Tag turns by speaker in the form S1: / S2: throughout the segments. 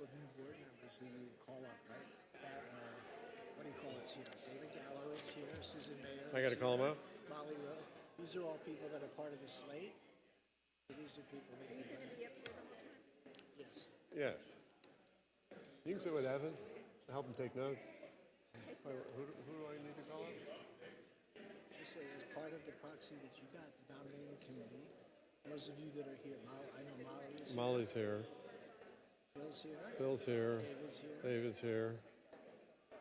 S1: couple of new board members who you call up, right? What do you call it here? David Gallo is here, Susan Mayer
S2: I got to call them out?
S1: Molly Rowe. These are all people that are part of the slate. So these are people that
S3: Are you going to be up here the whole time?
S1: yes.
S2: Yes. You can sit with Evan, help him take notes. Who do I need to call up?
S1: Just say as part of the proxy that you got, the nominating committee, those of you that are here, I know Molly is here.
S2: Molly's here.
S1: Phil's here.
S2: Phil's here.
S1: David's here.
S2: David's here.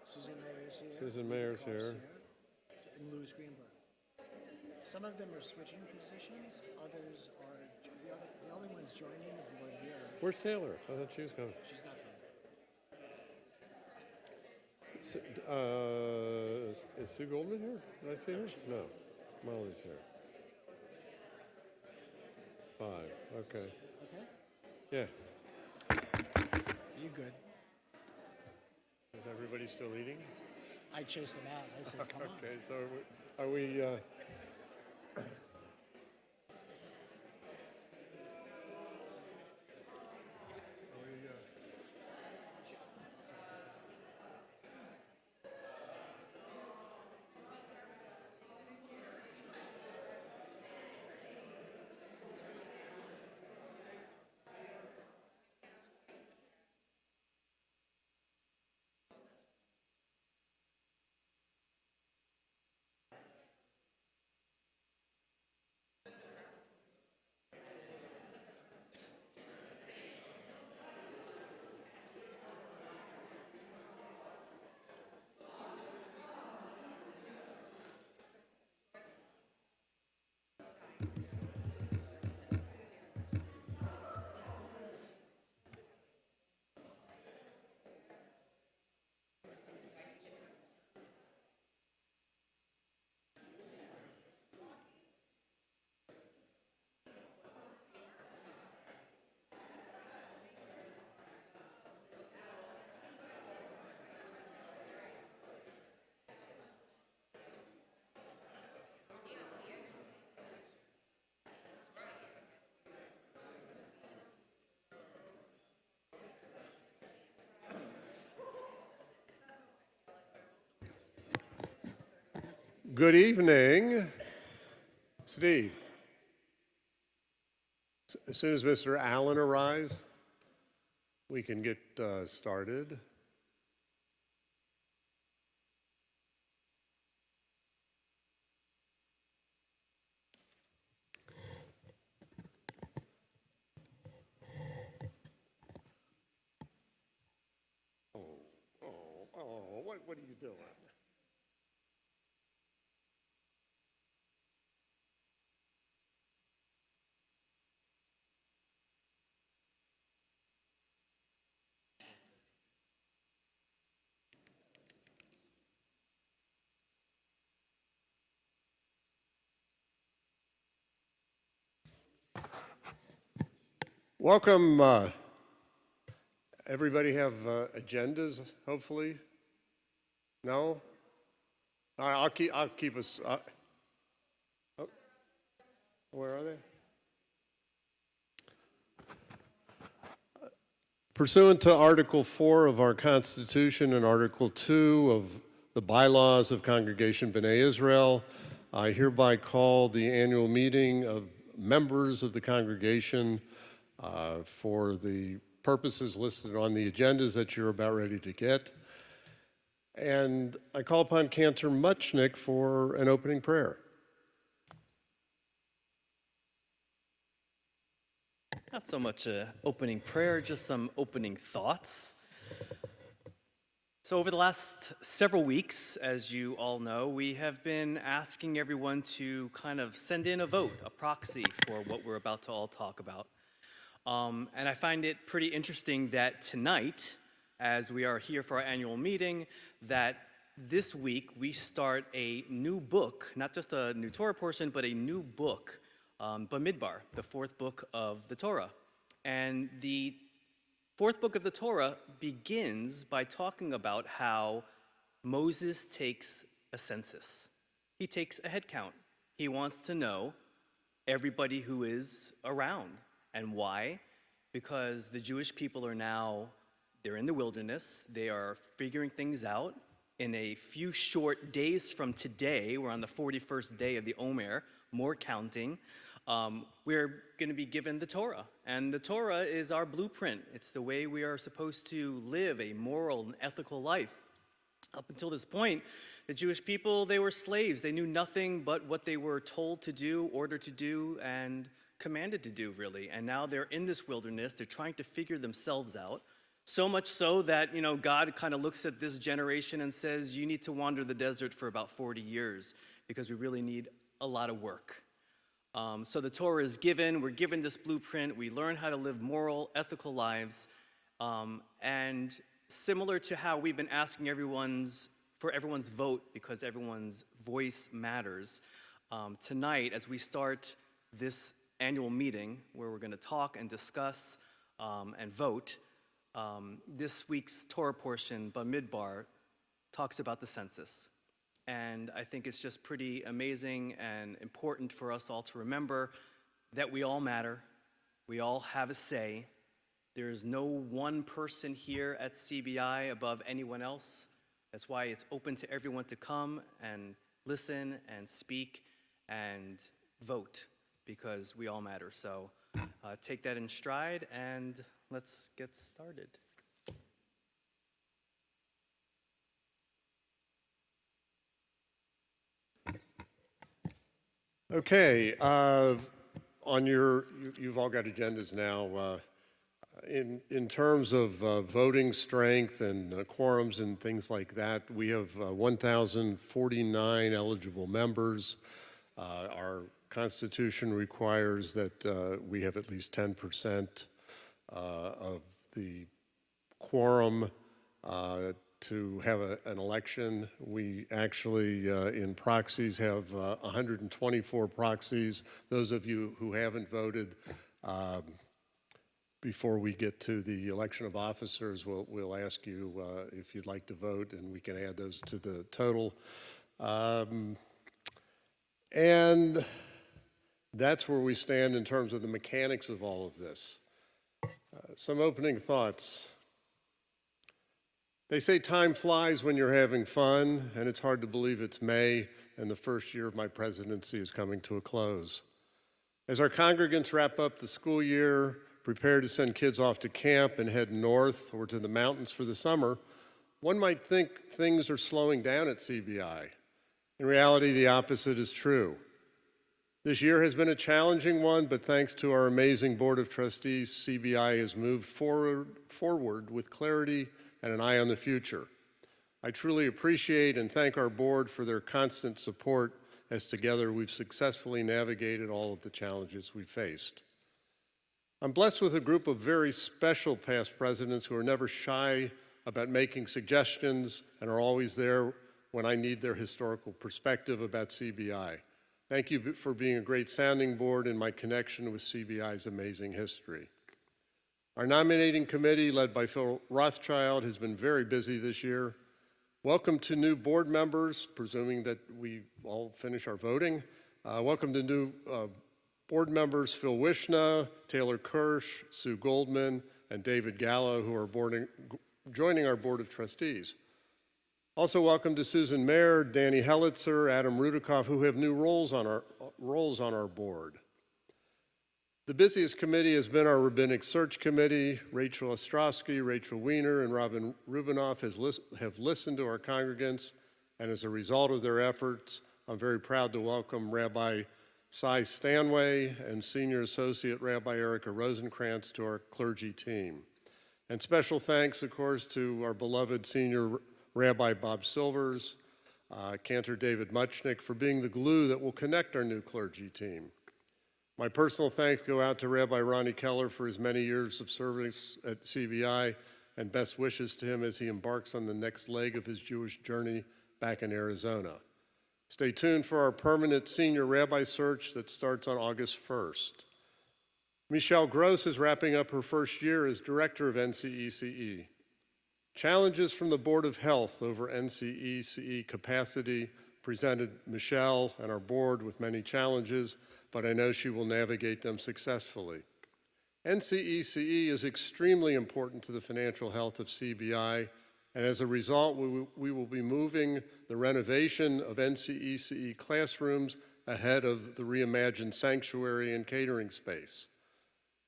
S1: Susan Mayer's here.
S2: Susan Mayer's here.
S1: And Louis Greenberg. Some of them are switching positions. Others are the only ones joining the board here.
S2: Where's Taylor? I thought she was coming.
S1: She's not coming.
S2: Is Sue Goldman here? Did I see her? No. Molly's here. 5. Okay.
S1: Okay.
S2: Yeah.
S1: You good?
S2: Is everybody still eating?
S1: I chased them out. I said, come on.
S2: Okay, so are we Good evening, Steve. As soon as Mr. Allen arrives, we can get started. What are you doing? Welcome. Everybody have agendas, hopefully? No? All right, I'll keep us. Oh, where are they? Pursuant to Article 4 of our Constitution and Article 2 of the bylaws of Congregation B'nai Israel, I hereby call the annual meeting of members of the congregation for the purposes listed on the agendas that you're about ready to get. And I call upon Cantor Muchnick for an opening prayer.
S4: Not so much an opening prayer, just some opening thoughts. So over the last several weeks, as you all know, we have been asking everyone to kind of send in a vote, a proxy for what we're about to all talk about. And I find it pretty interesting that tonight, as we are here for our annual meeting, that this week we start a new book, not just a new Torah portion, but a new book, Bamidbar, the fourth book of the Torah. And the fourth book of the Torah begins by talking about how Moses takes a census. He takes a head count. He wants to know everybody who is around. And why? Because the Jewish people are now They're in the wilderness. They are figuring things out. In a few short days from today, we're on the 41st day of the Omer, more counting, we're going to be given the Torah. And the Torah is our blueprint. It's the way we are supposed to live a moral and ethical life. Up until this point, the Jewish people, they were slaves. They knew nothing but what they were told to do, ordered to do, and commanded to do, really. And now they're in this wilderness. They're trying to figure themselves out. So much so that, God kind of looks at this generation and says, you need to wander the desert for about 40 years because we really need a lot of work. So the Torah is given. We're given this blueprint. We learn how to live moral, ethical lives. And similar to how we've been asking for everyone's vote because everyone's voice matters, tonight as we start this annual meeting where we're going to talk and discuss and vote, this week's Torah portion, Bamidbar, talks about the census. And I think it's just pretty amazing and important for us all to remember that we all matter. We all have a say. There's no one person here at CBI above anyone else. That's why it's open to everyone to come and listen and speak and vote, because we all matter. So take that in stride and let's get started.
S2: Okay, you've all got agendas now. In terms of voting strength and quorums and things like that, we have 1,049 eligible members. Our Constitution requires that we have at least 10% of the quorum to have an election. We actually, in proxies, have 124 proxies. Those of you who haven't voted, before we get to the election of officers, we'll ask you if you'd like to vote, and we can add those to the total. And that's where we stand in terms of the mechanics of all of this. Some opening thoughts. They say time flies when you're having fun, and it's hard to believe it's May and the first year of my presidency is coming to a close. As our congregants wrap up the school year, prepare to send kids off to camp and head north or to the mountains for the summer, one might think things are slowing down at CBI. In reality, the opposite is true. This year has been a challenging one, but thanks to our amazing Board of Trustees, CBI has moved forward with clarity and an eye on the future. I truly appreciate and thank our board for their constant support as together we've successfully navigated all of the challenges we faced. I'm blessed with a group of very special past presidents who are never shy about making suggestions and are always there when I need their historical perspective about CBI. Thank you for being a great sounding board in my connection with CBI's amazing history. Our nominating committee, led by Phil Rothschild, has been very busy this year. Welcome to new board members, presuming that we all finish our voting. Welcome to new board members Phil Wishna, Taylor Kirsch, Sue Goldman, and David Gallo, who are joining our Board of Trustees. Also welcome to Susan Mayer, Danny Hellitzer, Adam Rudikoff, who have new roles on our board. The busiest committee has been our Rabbinic Search Committee. Rachel Ostrowski, Rachel Weiner, and Robin Rubinoff have listened to our congregants, and as a result of their efforts, I'm very proud to welcome Rabbi Cy Stanway and Senior Associate Rabbi Erica Rosenkrantz to our clergy team. And special thanks, of course, to our beloved Senior Rabbi Bob Silvers, Cantor David Muchnick, for being the glue that will connect our new clergy team. My personal thanks go out to Rabbi Ronnie Keller for his many years of service at CBI, and best wishes to him as he embarks on the next leg of his Jewish journey back in Arizona. Stay tuned for our permanent senior rabbi search that starts on August 1st. Michelle Gross is wrapping up her first year as director of NCECE. Challenges from the Board of Health over NCECE capacity presented Michelle and our board with many challenges, but I know she will navigate them successfully. NCECE is extremely important to the financial health of CBI, and as a result, we will be moving the renovation of NCECE classrooms ahead of the reimagined sanctuary and catering space.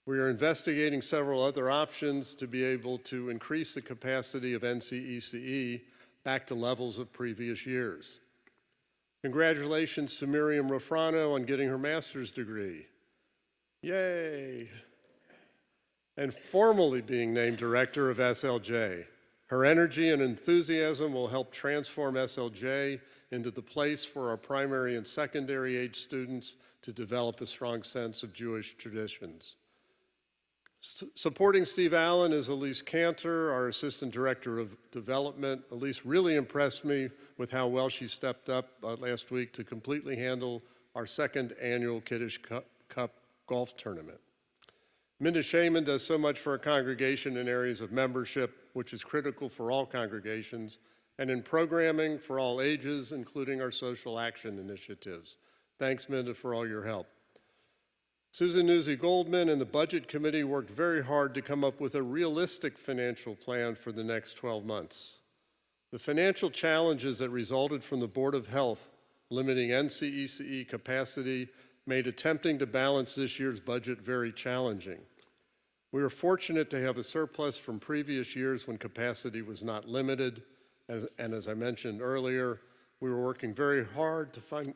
S2: We are investigating several other options to be able to increase the capacity of NCECE back to levels of previous years. Congratulations to Miriam Rafrano on getting her master's degree. Yay! And formally being named director of SLJ. Her energy and enthusiasm will help transform SLJ into the place for our primary and secondary age students to develop a strong sense of Jewish traditions. Supporting Steve Allen is Elise Cantor, our Assistant Director of Development. Elise really impressed me with how well she stepped up last week to completely handle our second annual Kiddush Cup golf tournament. Minda Shaman does so much for our congregation in areas of membership, which is critical for all congregations, and in programming for all ages, including our social action initiatives. Thanks, Minda, for all your help. Susan Newsy Goldman and the Budget Committee worked very hard to come up with a realistic financial plan for the next 12 months. The financial challenges that resulted from the Board of Health limiting NCECE capacity made attempting to balance this year's budget very challenging. We were fortunate to have a surplus from previous years when capacity was not limited, and as I mentioned earlier, we were working very hard to find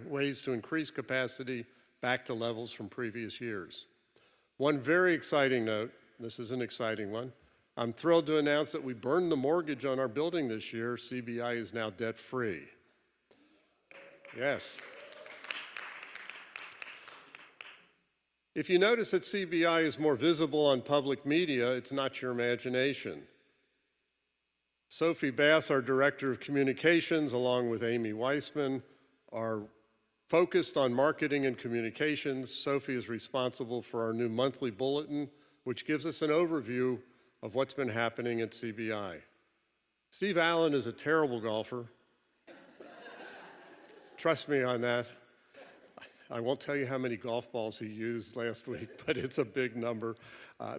S2: ways to increase capacity back to levels from previous years. One very exciting note, this is an exciting one, I'm thrilled to announce that we burned the mortgage on our building this year. CBI is now debt-free. Yes. If you notice that CBI is more visible on public media, it's not your imagination. Sophie Bass, our Director of Communications, along with Amy Weissman, are focused on marketing and communications. Sophie is responsible for our new monthly bulletin, which gives us an overview of what's been happening at CBI. Steve Allen is a terrible golfer. Trust me on that. I won't tell you how many golf balls he used last week, but it's a big number.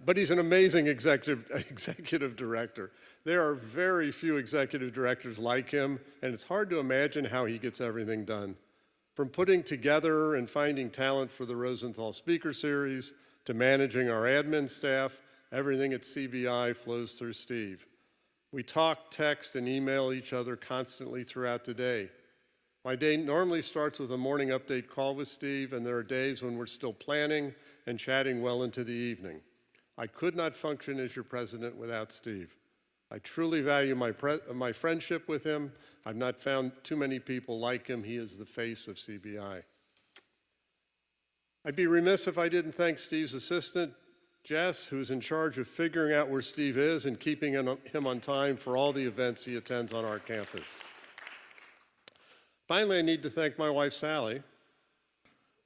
S2: But he's an amazing executive director. There are very few executive directors like him, and it's hard to imagine how he gets everything done. From putting together and finding talent for the Rosenthal Speaker Series, to managing our admin staff, everything at CBI flows through Steve. We talk, text, and email each other constantly throughout the day. My day normally starts with a morning update call with Steve, and there are days when we're still planning and chatting well into the evening. I could not function as your president without Steve. I truly value my friendship with him. I've not found too many people like him. He is the face of CBI. I'd be remiss if I didn't thank Steve's assistant, Jess, who's in charge of figuring out where Steve is and keeping him on time for all the events he attends on our campus. Finally, I need to thank my wife, Sally,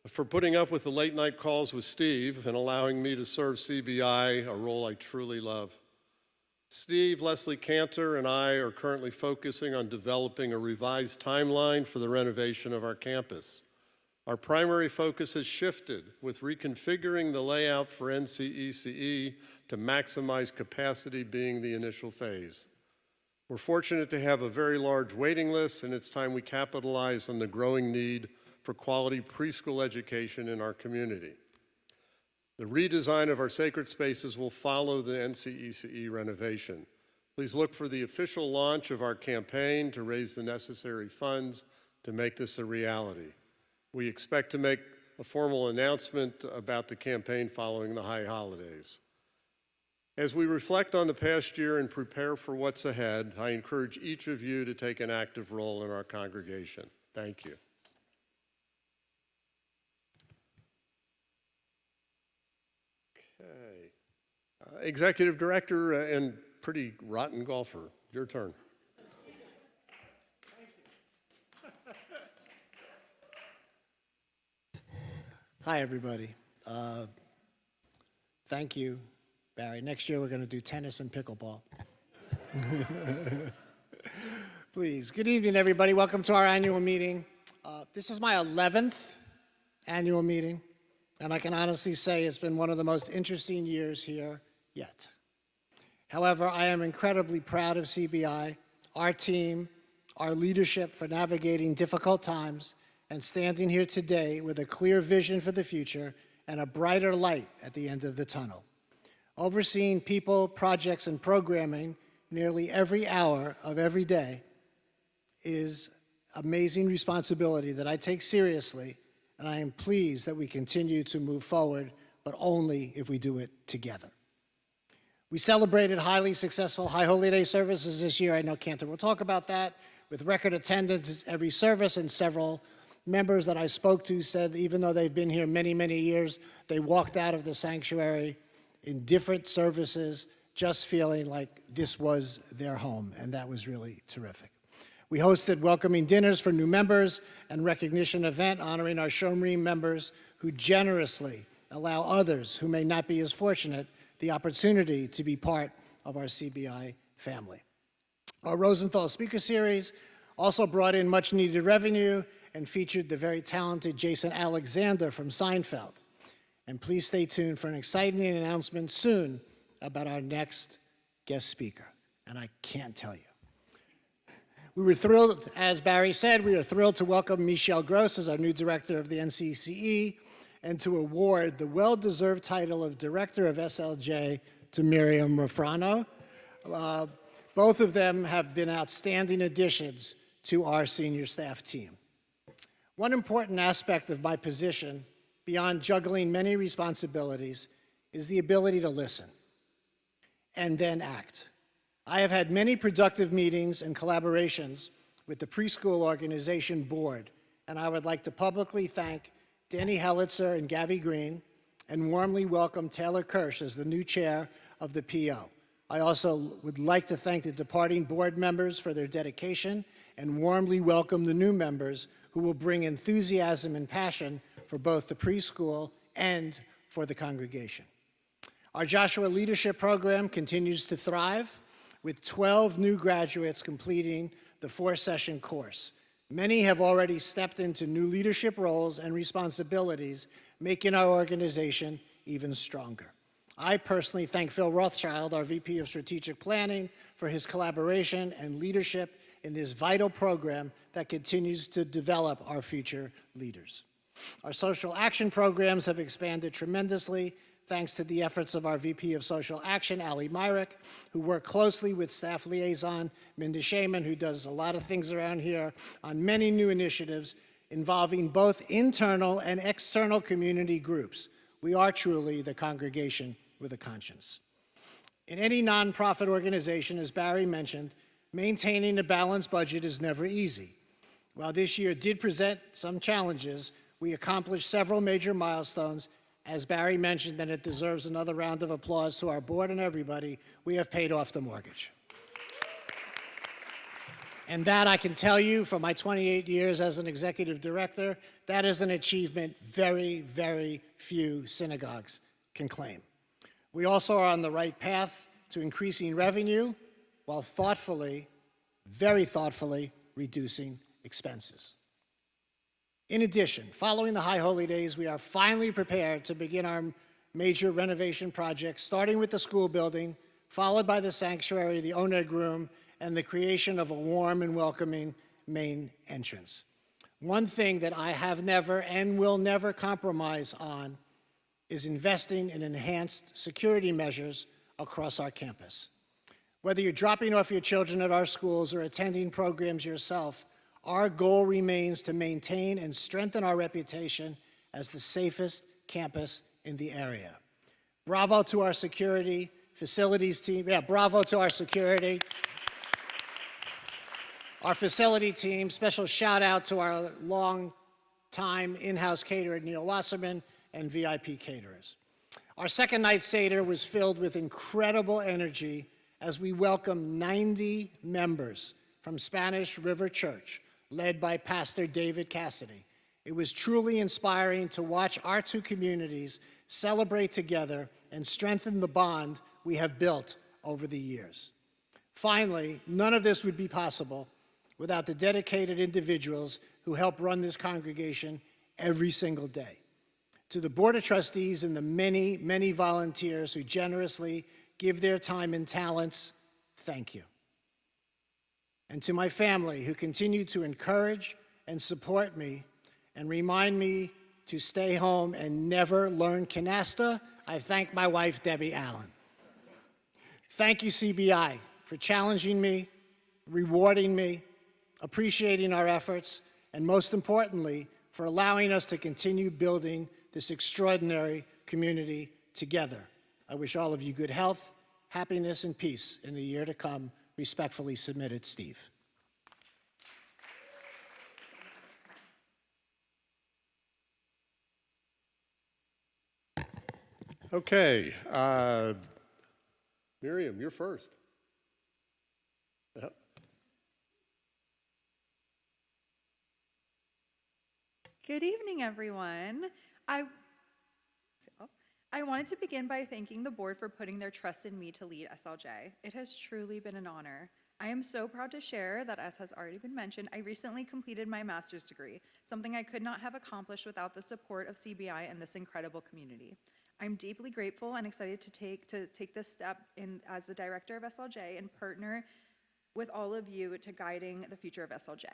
S2: for putting up with the late night calls with Steve and allowing me to serve CBI, a role I truly love. Steve, Leslie Cantor, and I are currently focusing on developing a revised timeline for the renovation of our campus. Our primary focus has shifted with reconfiguring the layout for NCECE to maximize capacity being the initial phase. We're fortunate to have a very large waiting list, and it's time we capitalize on the growing need for quality preschool education in our community. The redesign of our sacred spaces will follow the NCECE renovation. Please look for the official launch of our campaign to raise the necessary funds to make this a reality. We expect to make a formal announcement about the campaign following the high holidays. As we reflect on the past year and prepare for what's ahead, I encourage each of you to take an active role in our congregation. Thank you. Okay. Executive Director and pretty rotten golfer, your turn.
S1: Hi, everybody. Thank you, Barry. Next year, we're going to do tennis and pickleball. Please. Good evening, everybody. Welcome to our annual meeting. This is my 11th annual meeting, and I can honestly say it's been one of the most interesting years here yet. However, I am incredibly proud of CBI, our team, our leadership for navigating difficult times and standing here today with a clear vision for the future and a brighter light at the end of the tunnel. Overseeing people, projects, and programming nearly every hour of every day is amazing responsibility that I take seriously, and I am pleased that we continue to move forward, but only if we do it together. We celebrated highly successful High Holy Day services this year. I know Cantor will talk about that, with record attendance at every service, and several members that I spoke to said even though they've been here many, many years, they walked out of the sanctuary in different services just feeling like this was their home, and that was really terrific. We hosted welcoming dinners for new members and recognition event honoring our Shomrim members who generously allow others who may not be as fortunate the opportunity to be part of our CBI family. Our Rosenthal Speaker Series also brought in much needed revenue and featured the very talented Jason Alexander from Seinfeld. And please stay tuned for an exciting announcement soon about our next guest speaker, and I can't tell you. We were thrilled, as Barry said, we are thrilled to welcome Michelle Gross as our new director of the NCCE and to award the well-deserved title of Director of SLJ to Miriam Rafrano. Both of them have been outstanding additions to our senior staff team. One important aspect of my position, beyond juggling many responsibilities, is the ability to listen and then act. I have had many productive meetings and collaborations with the preschool organization board, and I would like to publicly thank Danny Hellitzer and Gabby Green, and warmly welcome Taylor Kirsch as the new chair of the PO. I also would like to thank the departing board members for their dedication and warmly welcome the new members who will bring enthusiasm and passion for both the preschool and for the congregation. Our Joshua Leadership Program continues to thrive, with 12 new graduates completing the 4-session course. Many have already stepped into new leadership roles and responsibilities, making our organization even stronger. I personally thank Phil Rothschild, our VP of Strategic Planning, for his collaboration and leadership in this vital program that continues to develop our future leaders. Our social action programs have expanded tremendously thanks to the efforts of our VP of Social Action, Ali Myrick, who worked closely with staff liaison Minda Shaman, who does a lot of things around here on many new initiatives involving both internal and external community groups. We are truly the congregation with a conscience. In any nonprofit organization, as Barry mentioned, maintaining a balanced budget is never easy. While this year did present some challenges, we accomplished several major milestones. As Barry mentioned, and it deserves another round of applause to our board and everybody, we have paid off the mortgage. And that, I can tell you, from my 28 years as an executive director, that is an achievement very, very few synagogues can claim. We also are on the right path to increasing revenue while thoughtfully, very thoughtfully, reducing expenses. In addition, following the High Holy Days, we are finally prepared to begin our major renovation projects, starting with the school building, followed by the sanctuary, the Oneg room, and the creation of a warm and welcoming main entrance. One thing that I have never and will never compromise on is investing in enhanced security measures across our campus. Whether you're dropping off your children at our schools or attending programs yourself, our goal remains to maintain and strengthen our reputation as the safest campus in the area. Bravo to our security facilities team. Yeah, bravo to our security. Our facility team. Special shout out to our long-time in-house caterer, Neil Wasserman, and VIP caterers. Our second night Seder was filled with incredible energy as we welcomed 90 members from Spanish River Church, led by Pastor David Cassidy. It was truly inspiring to watch our two communities celebrate together and strengthen the bond we have built over the years. Finally, none of this would be possible without the dedicated individuals who help run this congregation every single day. To the Board of Trustees and the many, many volunteers who generously give their time and talents, thank you. And to my family who continue to encourage and support me and remind me to stay home and never learn canasta, I thank my wife, Debbie Allen. Thank you, CBI, for challenging me, rewarding me, appreciating our efforts, and most importantly, for allowing us to continue building this extraordinary community together. I wish all of you good health, happiness, and peace in the year to come. Respectfully submitted, Steve.
S2: Okay, Miriam, you're first. Yep.
S3: Good evening, everyone. I wanted to begin by thanking the board for putting their trust in me to lead SLJ. It has truly been an honor. I am so proud to share that, as has already been mentioned, I recently completed my master's degree, something I could not have accomplished without the support of CBI and this incredible community. I'm deeply grateful and excited to take this step as the director of SLJ and partner with all of you to guiding the future of SLJ.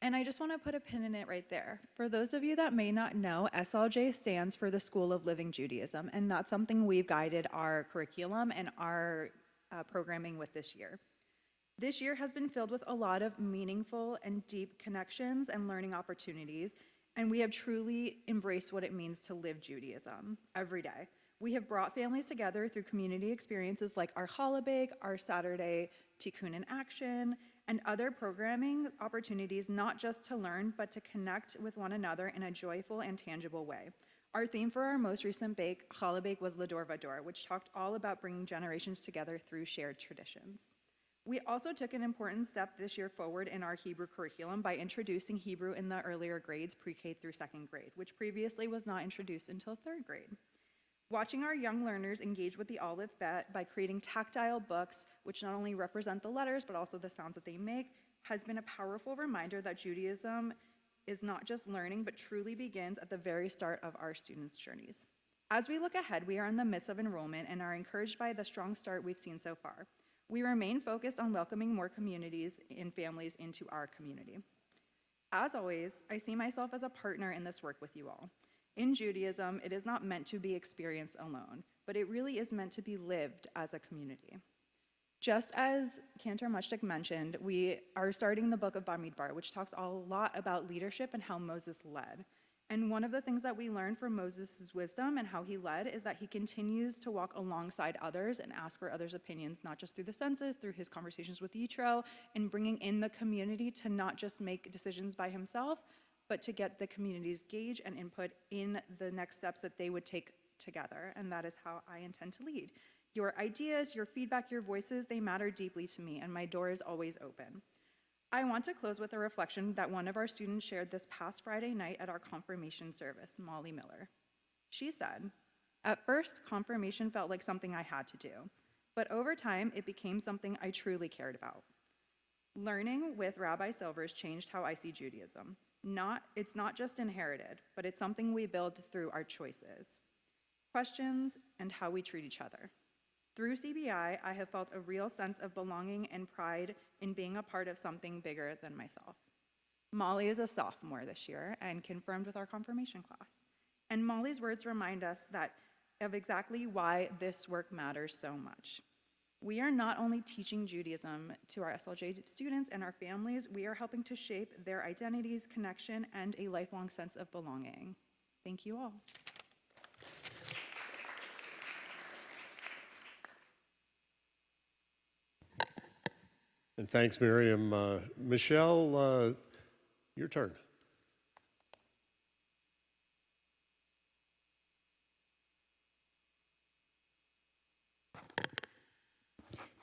S3: And I just want to put a pin in it right there. For those of you that may not know, SLJ stands for the School of Living Judaism, and that's something we've guided our curriculum and our programming with this year. This year has been filled with a lot of meaningful and deep connections and learning opportunities, and we have truly embraced what it means to live Judaism every day. We have brought families together through community experiences like our Challah, our Saturday Tikkun in Action, and other programming opportunities, not just to learn, but to connect with one another in a joyful and tangible way. Our theme for our most recent Challah Bake was Lador Vador, which talked all about bringing generations together through shared traditions. We also took an important step this year forward in our Hebrew curriculum by introducing Hebrew in the earlier grades, pre-K through second grade, which previously was not introduced until third grade. Watching our young learners engage with the Aleph Bet by creating tactile books, which not only represent the letters, but also the sounds that they make, has been a powerful reminder that Judaism is not just learning, but truly begins at the very start of our students' journeys. As we look ahead, we are in the midst of enrollment and are encouraged by the strong start we've seen so far. We remain focused on welcoming more communities and families into our community. As always, I see myself as a partner in this work with you all. In Judaism, it is not meant to be experienced alone, but it really is meant to be lived as a community. Just as Cantor Mushtik mentioned, we are starting the book of Bamidbar, which talks a lot about leadership and how Moses led. And one of the things that we learn from Moses' wisdom and how he led is that he continues to walk alongside others and ask for others' opinions, not just through the census, through his conversations with Yitro, and bringing in the community to not just make decisions by himself, but to get the community's gauge and input in the next steps that they would take together. And that is how I intend to lead. Your ideas, your feedback, your voices, they matter deeply to me, and my door is always open. I want to close with a reflection that one of our students shared this past Friday night at our confirmation service, Molly Miller. She said, "At first, confirmation felt like something I had to do, but over time, it became something I truly cared about. Learning with Rabbi Silvers changed how I see Judaism. It's not just inherited, but it's something we build through our choices, questions, and how we treat each other. Through CBI, I have felt a real sense of belonging and pride in being a part of something bigger than myself." Molly is a sophomore this year and confirmed with our confirmation class. And Molly's words remind us of exactly why this work matters so much. We are not only teaching Judaism to our SLJ students and our families, we are helping to shape their identities, connection, and a lifelong sense of belonging. Thank you all.
S2: And thanks, Miriam. Michelle, your turn.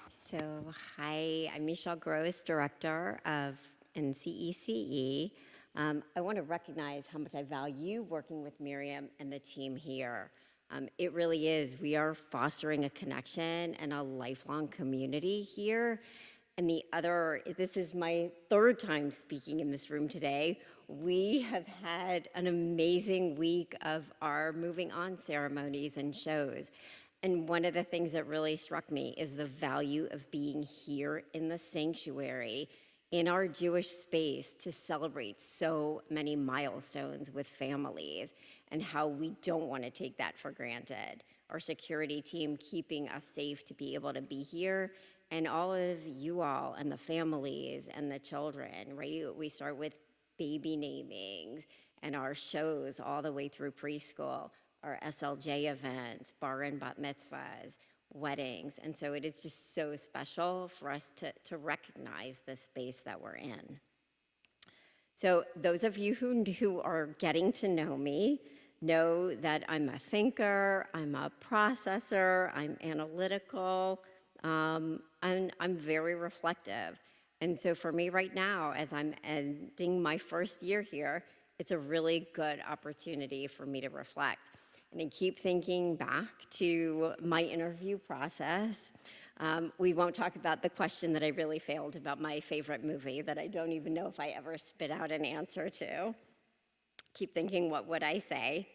S5: So, hi, I'm Michelle Gross, Director of NCECE. I want to recognize how much I value working with Miriam and the team here. It really is. We are fostering a connection and a lifelong community here. And this is my third time speaking in this room today. We have had an amazing week of our moving on ceremonies and shows. And one of the things that really struck me is the value of being here in the sanctuary, in our Jewish space, to celebrate so many milestones with families, and how we don't want to take that for granted. Our security team keeping us safe to be able to be here, and all of you all and the families and the children, right? We start with baby namings and our shows all the way through preschool, our SLJ events, bar and bat mitzvahs, weddings. And so it is just so special for us to recognize the space that we're in. So those of you who are getting to know me know that I'm a thinker, I'm a processor, I'm analytical, I'm very reflective. And so for me right now, as I'm ending my first year here, it's a really good opportunity for me to reflect. And I keep thinking back to my interview process. We won't talk about the question that I really failed about my favorite movie that I don't even know if I ever spit out an answer to. Keep thinking, what would I say?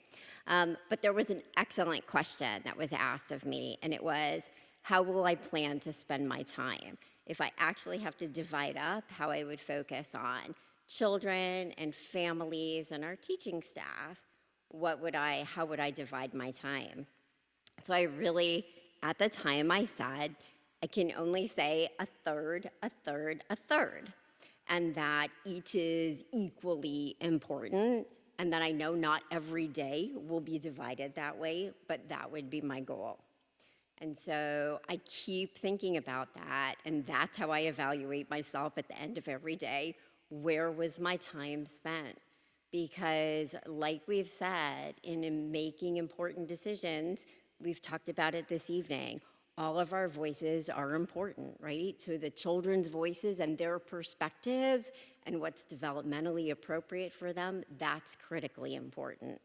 S5: But there was an excellent question that was asked of me, and it was, how will I plan to spend my time? If I actually have to divide up how I would focus on children and families and our teaching staff, how would I divide my time? So I really, at the time I said, I can only say a third, a third, a third, and that each is equally important, and that I know not every day will be divided that way, but that would be my goal. And so I keep thinking about that, and that's how I evaluate myself at the end of every day. Where was my time spent? Because like we've said, in making important decisions, we've talked about it this evening, all of our voices are important, right? So the children's voices and their perspectives and what's developmentally appropriate for them, that's critically important.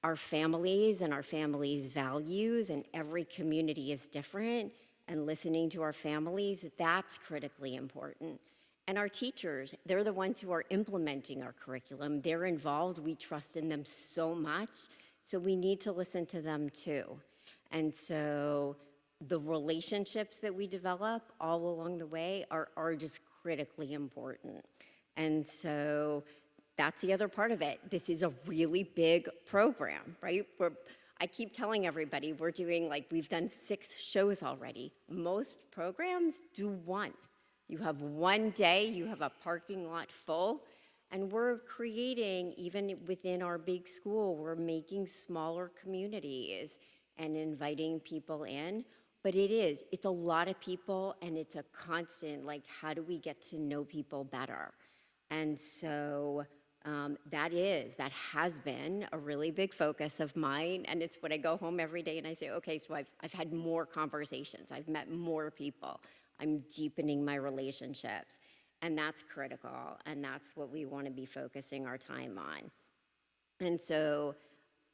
S5: Our families and our families' values, and every community is different, and listening to our families, that's critically important. And our teachers, they're the ones who are implementing our curriculum. They're involved. We trust in them so much. So we need to listen to them too. And so the relationships that we develop all along the way are just critically important. And so that's the other part of it. This is a really big program, right? I keep telling everybody we've done 6 shows already. Most programs do 1. You have 1 day, you have a parking lot full, and we're creating, even within our big school, we're making smaller communities and inviting people in. But it's a lot of people, and it's a constant, how do we get to know people better? And so that has been a really big focus of mine, and it's when I go home every day and I say, okay, so I've had more conversations, I've met more people, I'm deepening my relationships, and that's critical, and that's what we want to be focusing our time on. And so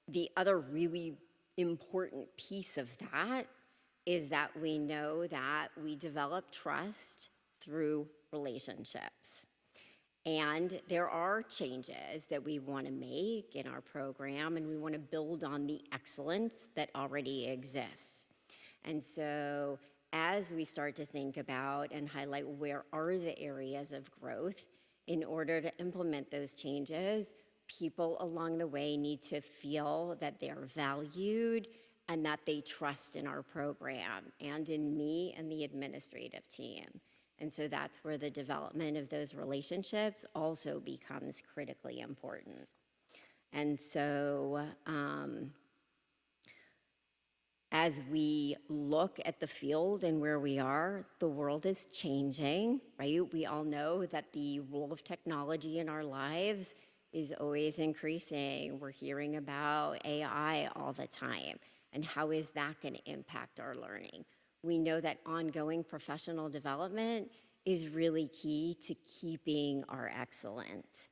S5: the other really important piece of that is that we know that we develop trust through relationships. And there are changes that we want to make in our program, and we want to build on the excellence that already exists. And so as we start to think about and highlight where are the areas of growth, in order to implement those changes, people along the way need to feel that they're valued and that they trust in our program and in me and the administrative team. And so that's where the development of those relationships also becomes critically important. And so as we look at the field and where we are, the world is changing, right? We all know that the role of technology in our lives is always increasing. We're hearing about AI all the time. And how is that going to impact our learning? We know that ongoing professional development is really key to keeping our excellence.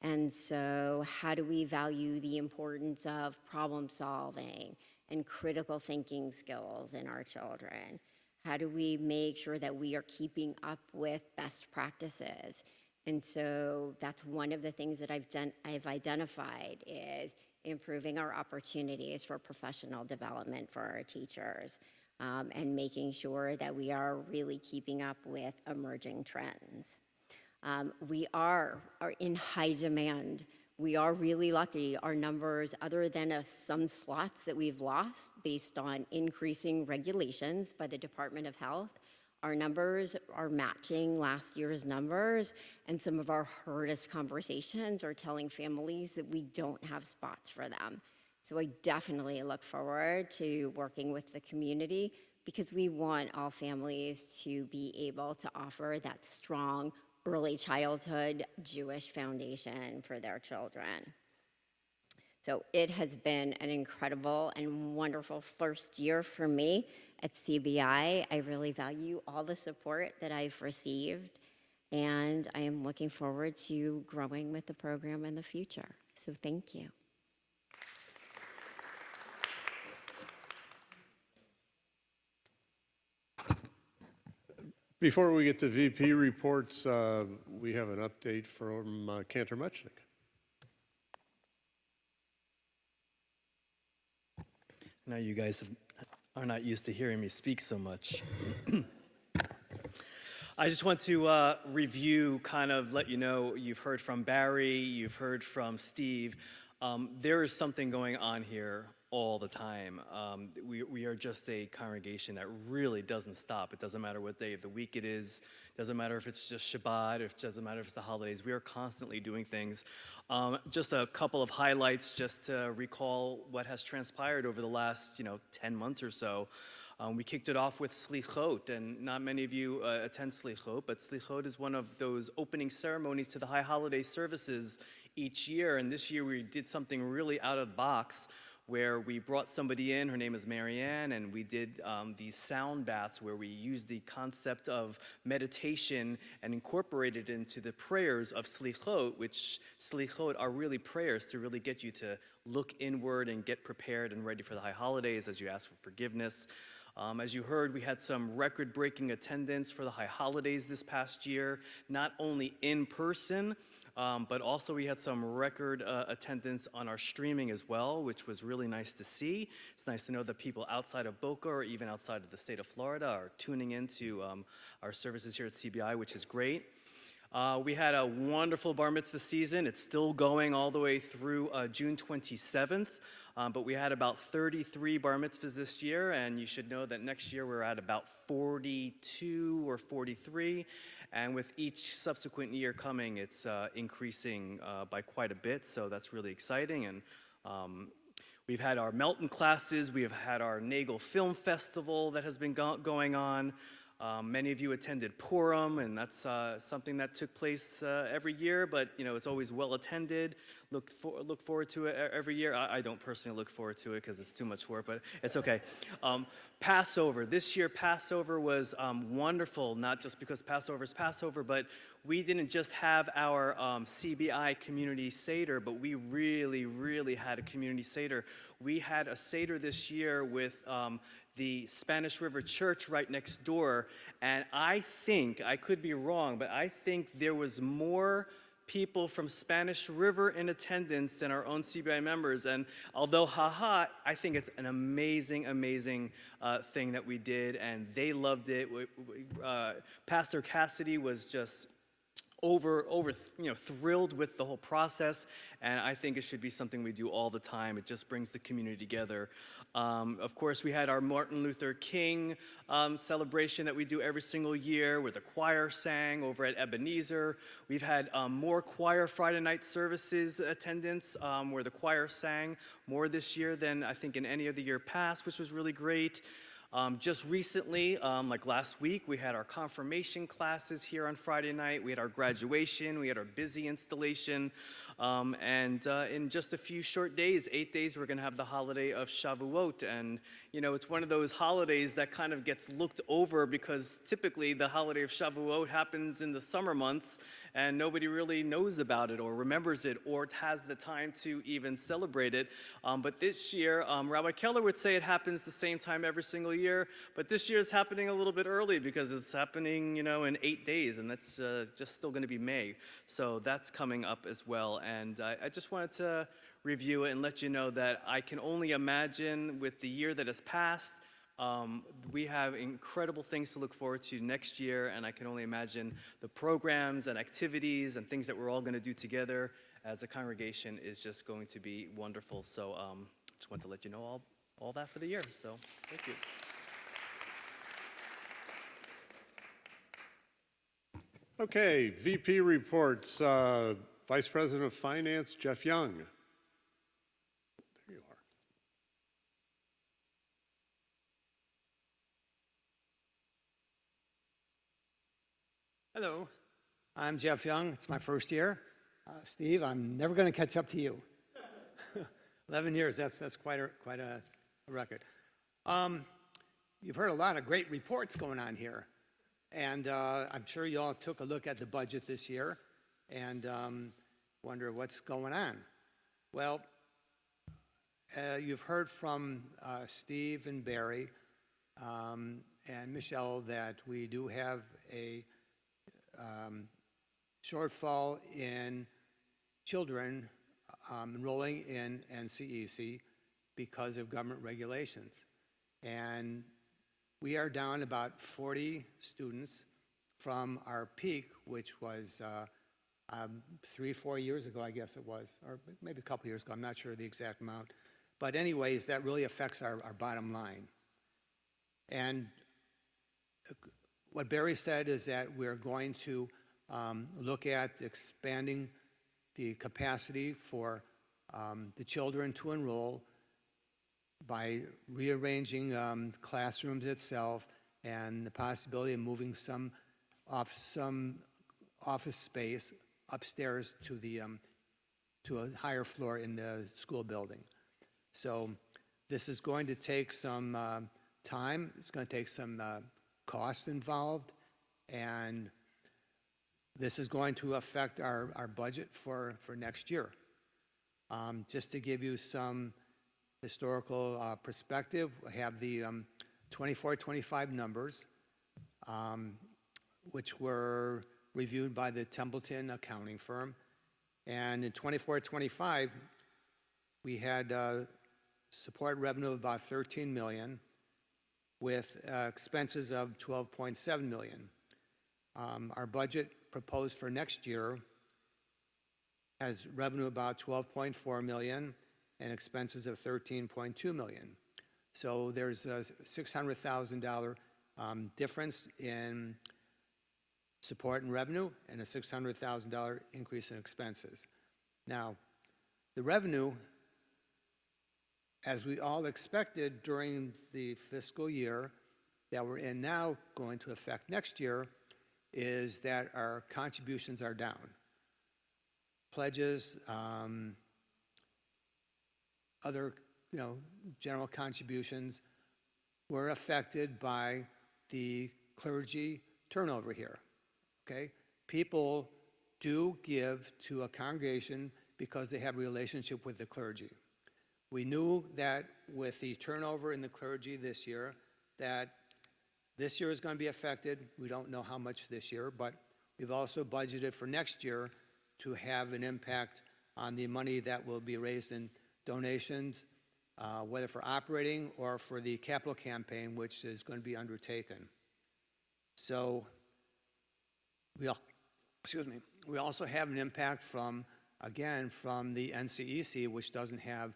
S5: And so how do we value the importance of problem solving and critical thinking skills in our children? How do we make sure that we are keeping up with best practices And so that's one of the things that I've identified is improving our opportunities for professional development for our teachers, and making sure that we are really keeping up with emerging trends. We are in high demand. We are really lucky. Our numbers, other than some slots that we've lost based on increasing regulations by the Department of Health, our numbers are matching last year's numbers, and some of our hardest conversations are telling families that we don't have spots for them. So I definitely look forward to working with the community because we want all families to be able to offer that strong early childhood Jewish foundation for their children. So it has been an incredible and wonderful first year for me at CBI. I really value all the support that I've received, and I am looking forward to growing with the program in the future. So thank you.
S2: Before we get to VP reports, we have an update from Cantor Muchnick.
S4: Now you guys are not used to hearing me speak so much. I just want to review, kind of let you know, you've heard from Barry, you've heard from Steve. There is something going on here all the time. We are just a congregation that really doesn't stop. It doesn't matter what day of the week it is. It doesn't matter if it's just Shabbat, it doesn't matter if it's the holidays. We are constantly doing things. Just a couple of highlights just to recall what has transpired over the last 10 months or so. We kicked it off with Slichot, and not many of you attend Slichot, but Slichot is one of those opening ceremonies to the high holiday services each year, and this year we did something really out of the box where we brought somebody in, her name is Marianne, and we did these sound baths where we used the concept of meditation and incorporated it into the prayers of Slichot, which Slichot are really prayers to really get you to look inward and get prepared and ready for the high holidays as you ask for forgiveness. As you heard, we had some record-breaking attendance for the high holidays this past year, not only in person, but also we had some record attendance on our streaming as well, which was really nice to see. It's nice to know that people outside of Boca or even outside of the state of Florida are tuning into our services here at CBI, which is great. We had a wonderful bar mitzvah season. It's still going all the way through June 27th. But we had about 33 bar mitzvahs this year, and you should know that next year we're at about 42 or 43. And with each subsequent year coming, it's increasing by quite a bit, so that's really exciting. And we've had our Melton classes, we have had our Nagel Film Festival that has been going on. Many of you attended Purim, and that's something that took place every year, but it's always well attended. Look forward to it every year. I don't personally look forward to it because it's too much work, but it's okay. Passover. This year, Passover was wonderful, not just because Passover is Passover, but we didn't just have our CBI community Seder, but we really, really had a community Seder. We had a Seder this year with the Spanish River Church right next door, and I think, I could be wrong, but I think there was more people from Spanish River in attendance than our own CBI members. And although I think it's an amazing, amazing thing that we did, and they loved it. Pastor Cassidy was just thrilled with the whole process, and I think it should be something we do all the time. It just brings the community together. Of course, we had our Martin Luther King celebration that we do every single year where the choir sang over at Ebenezer. We've had more choir Friday night services attendance where the choir sang more this year than I think in any other year past, which was really great. Just recently, like last week, we had our confirmation classes here on Friday night. We had our graduation. We had our busy installation. And in just a few short days, 8 days, we're going to have the holiday of Shavuot. And, it's one of those holidays that kind of gets looked over because typically the holiday of Shavuot happens in the summer months. and nobody really knows about it or remembers it or has the time to even celebrate it. But this year, Rabbi Keller would say it happens the same time every single year, but this year it's happening a little bit early because it's happening, in 8 days, and that's just still going to be May. So that's coming up as well, and I just wanted to review it and let you know that I can only imagine with the year that has passed, we have incredible things to look forward to next year, and I can only imagine the programs and activities and things that we're all going to do together as a congregation is just going to be wonderful. So just wanted to let you know all that for the year. So thank you.
S2: Okay, VP reports. Vice President of Finance, Jeff Young. There you are.
S6: Hello, I'm Jeff Young. It's my first year. Steve, I'm never going to catch up to you. 11 years, that's quite a record. You've heard a lot of great reports going on here, and I'm sure you all took a look at the budget this year and wonder what's going on. Well, you've heard from Steve and Barry and Michelle that we do have a shortfall in children enrolling in NCEC because of government regulations. And we are down about 40 students from our peak, which was 3-4 years ago, I guess it was, or maybe a couple years ago, I'm not sure the exact amount. But anyways, that really affects our bottom line. And what Barry said is that we're going to look at expanding the capacity for the children to enroll by rearranging classrooms itself and the possibility of moving some office space upstairs to a higher floor in the school building. So this is going to take some time. It's going to take some costs involved, and this is going to affect our budget for next year. Just to give you some historical perspective, I have the 24-25 numbers, which were reviewed by the Templeton accounting firm. And in 24-25, we had support revenue of about $13 million with expenses of $12.7 million. Our budget proposed for next year has revenue about $12.4 million and expenses of $13.2 million. So there's a $600,000 difference in support and revenue and a $600,000 increase in expenses. Now, the revenue, as we all expected during the fiscal year that we're in now, going to affect next year, is that our contributions are down. Pledges, other general contributions were affected by the clergy turnover here. Okay? People do give to a congregation because they have a relationship with the clergy. We knew that with the turnover in the clergy this year, that this year is going to be affected. We don't know how much this year, but we've also budgeted for next year to have an impact on the money that will be raised in donations, whether for operating or for the capital campaign, which is going to be undertaken. So we also have an impact from the NCEC, which doesn't have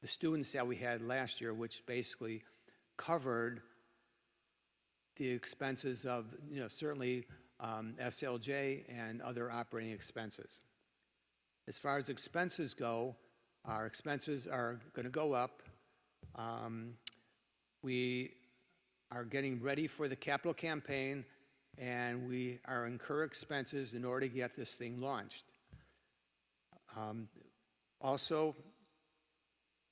S6: the students that we had last year, which basically covered the expenses of, certainly SLJ and other operating expenses. As far as expenses go, our expenses are going to go up. We are getting ready for the capital campaign, and we are incurring expenses in order to get this thing launched. Also,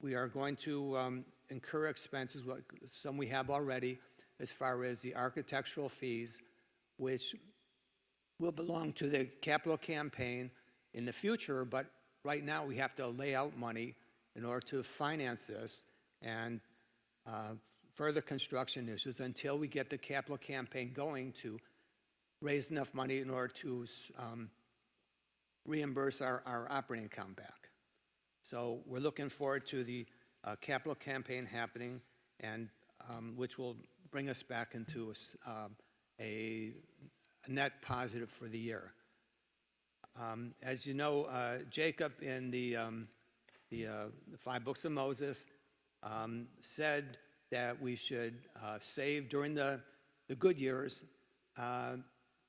S6: we are going to incur expenses, some we have already, as far as the architectural fees, which will belong to the capital campaign in the future, but right now we have to lay out money in order to finance this and further construction issues until we get the capital campaign going to raise enough money in order to reimburse our operating account back. So we're looking forward to the capital campaign happening, and which will bring us back into a net positive for the year. As you know, Jacob in the 5 books of Moses said that we should save during the good years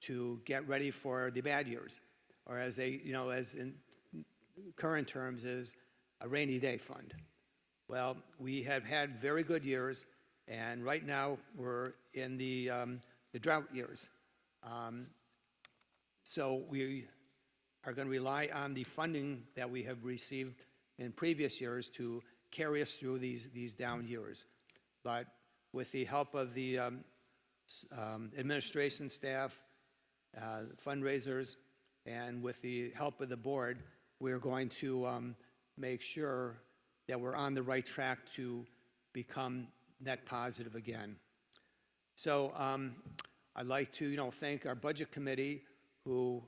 S6: to get ready for the bad years, or as as in current terms is a rainy day fund. Well, we have had very good years, and right now we're in the drought years. So we are going to rely on the funding that we have received in previous years to carry us through these down years. But with the help of the administration staff, fundraisers, and with the help of the board, we're going to make sure that we're on the right track to become net positive again. So I'd like to thank our budget committee who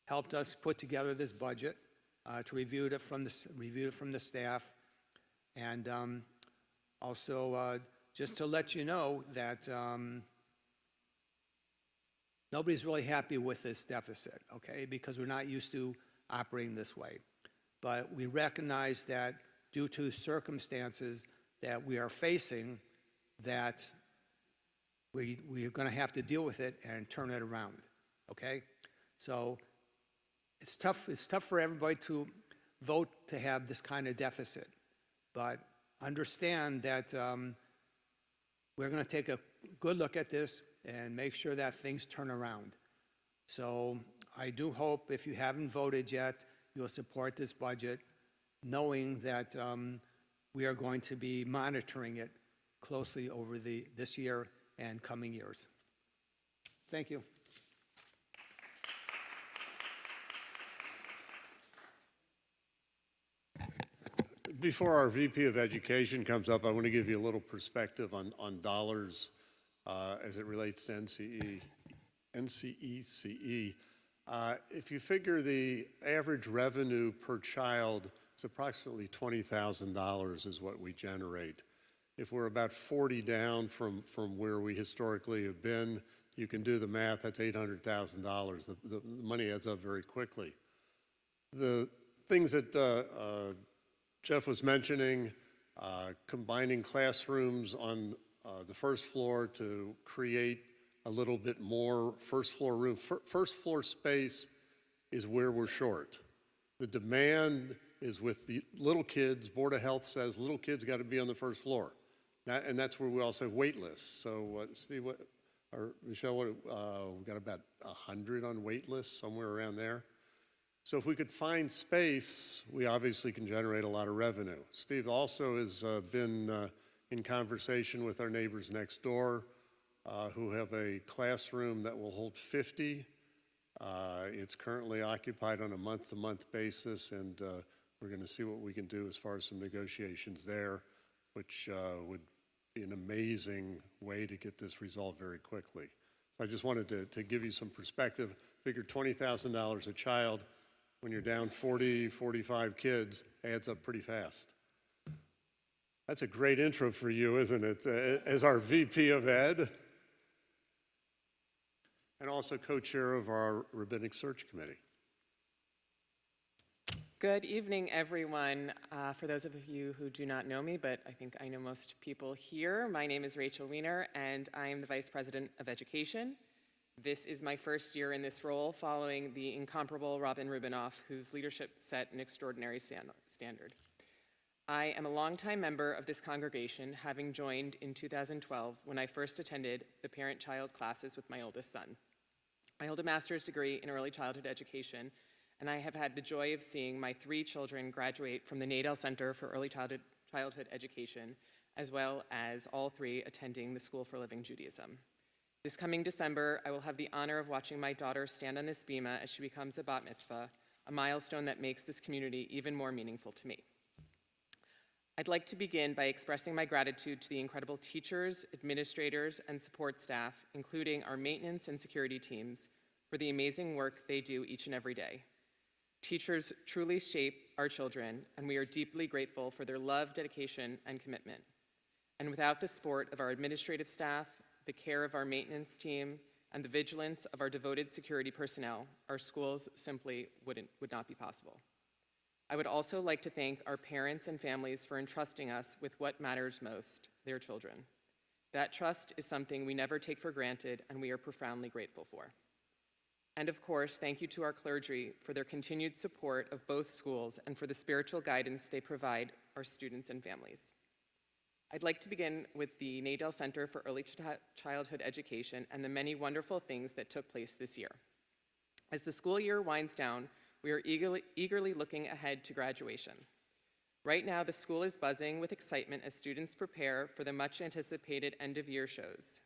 S6: helped us put together this budget, to review it from the staff, and also just to let you know that nobody's really happy with this deficit, okay, because we're not used to operating this way. But we recognize that due to circumstances that we are facing, that we're going to have to deal with it and turn it around, okay? So it's tough for everybody to vote to have this kind of deficit, but understand that we're going to take a good look at this and make sure that things turn around. So I do hope, if you haven't voted yet, you'll support this budget, knowing that we are going to be monitoring it closely over this year and coming years. Thank you.
S2: Before our VP of Education comes up, I want to give you a little perspective on dollars as it relates to NCECE. If you figure the average revenue per child is approximately $20,000 is what we generate. If we're about 40 down from where we historically have been, you can do the math, that's $800,000. The money adds up very quickly. The things that Jeff was mentioning, combining classrooms on the first floor to create a little bit more first floor room. First floor space is where we're short. The demand is with the little kids. Board of Health says little kids got to be on the first floor. And that's where we also have wait lists. So Steve, or Michelle, we've got about 100 on wait lists, somewhere around there. So if we could find space, we obviously can generate a lot of revenue. Steve also has been in conversation with our neighbors next door who have a classroom that will hold 50. It's currently occupied on a month-to-month basis, and we're going to see what we can do as far as some negotiations there, which would be an amazing way to get this resolved very quickly. So I just wanted to give you some perspective. Figure $20,000 a child. When you're down 40, 45 kids, adds up pretty fast. That's a great intro for you, isn't it, as our VP of Ed, and also co-chair of our Rabbinic Search Committee.
S7: Good evening, everyone. For those of you who do not know me, but I think I know most people here, my name is Rachel Wiener, and I am the Vice President of Education. This is my first year in this role, following the incomparable Robin Rubinoff, whose leadership set an extraordinary standard. I am a longtime member of this congregation, having joined in 2012 when I first attended the parent-child classes with my oldest son. I hold a master's degree in early childhood education, and I have had the joy of seeing my 3 children graduate from the Nadel Center for Early Childhood Education, as well as all 3 attending the School for Living Judaism. This coming December, I will have the honor of watching my daughter stand on this bima as she becomes a bat mitzvah, a milestone that makes this community even more meaningful to me. I'd like to begin by expressing my gratitude to the incredible teachers, administrators, and support staff, including our maintenance and security teams, for the amazing work they do each and every day. Teachers truly shape our children, and we are deeply grateful for their love, dedication, and commitment. And without the support of our administrative staff, the care of our maintenance team, and the vigilance of our devoted security personnel, our schools simply would not be possible. I would also like to thank our parents and families for entrusting us with what matters most, their children. That trust is something we never take for granted, and we are profoundly grateful for. And of course, thank you to our clergy for their continued support of both schools and for the spiritual guidance they provide our students and families. I'd like to begin with the Nadell Center for Early Childhood Education and the many wonderful things that took place this year. As the school year winds down, we are eagerly looking ahead to graduation. Right now, the school is buzzing with excitement as students prepare for the much anticipated end-of-year shows,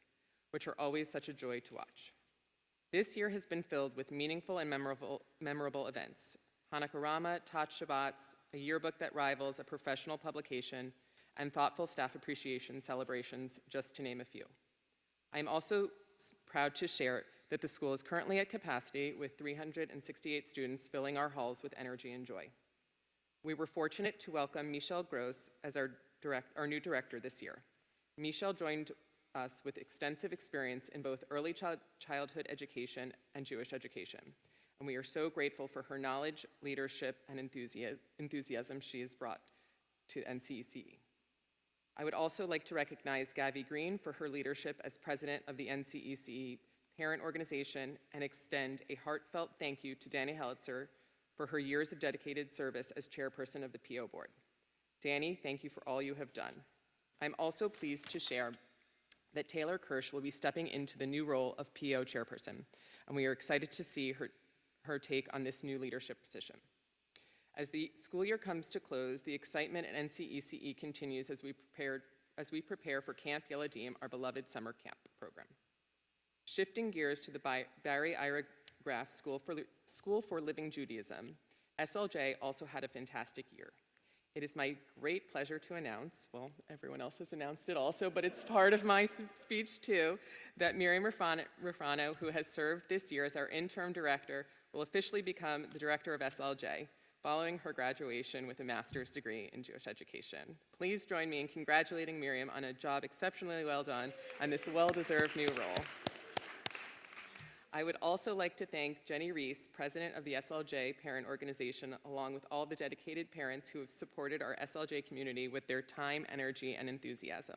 S7: which are always such a joy to watch. This year has been filled with meaningful and memorable events. Hanukkah Rama, Tot Shabbats, a yearbook that rivals a professional publication, and thoughtful staff appreciation celebrations, just to name a few. I am also proud to share that the school is currently at capacity with 368 students filling our halls with energy and joy. We were fortunate to welcome Michelle Gross as our new director this year. Michelle joined us with extensive experience in both early childhood education and Jewish education, and we are so grateful for her knowledge, leadership, and enthusiasm she has brought to NCECE. I would also like to recognize Gavi Green for her leadership as president of the NCECE parent organization and extend a heartfelt thank you to Danny Helitzer for her years of dedicated service as chairperson of the PO board. Danny, thank you for all you have done. I'm also pleased to share that Taylor Kirsch will be stepping into the new role of PO chairperson, and we are excited to see her take on this new leadership position. As the school year comes to close, the excitement at NCECE continues as we prepare for Camp Yeladim, our beloved summer camp program. Shifting gears to the Barry Ira Graf School for Living Judaism, SLJ also had a fantastic year. It is my great pleasure to announce, well, everyone else has announced it also, but it's part of my speech too, that Miriam Rafano, who has served this year as our interim director, will officially become the director of SLJ, following her graduation with a master's degree in Jewish education. Please join me in congratulating Miriam on a job exceptionally well done and this well-deserved new role. I would also like to thank Jenny Reese, president of the SLJ parent organization, along with all the dedicated parents who have supported our SLJ community with their time, energy, and enthusiasm.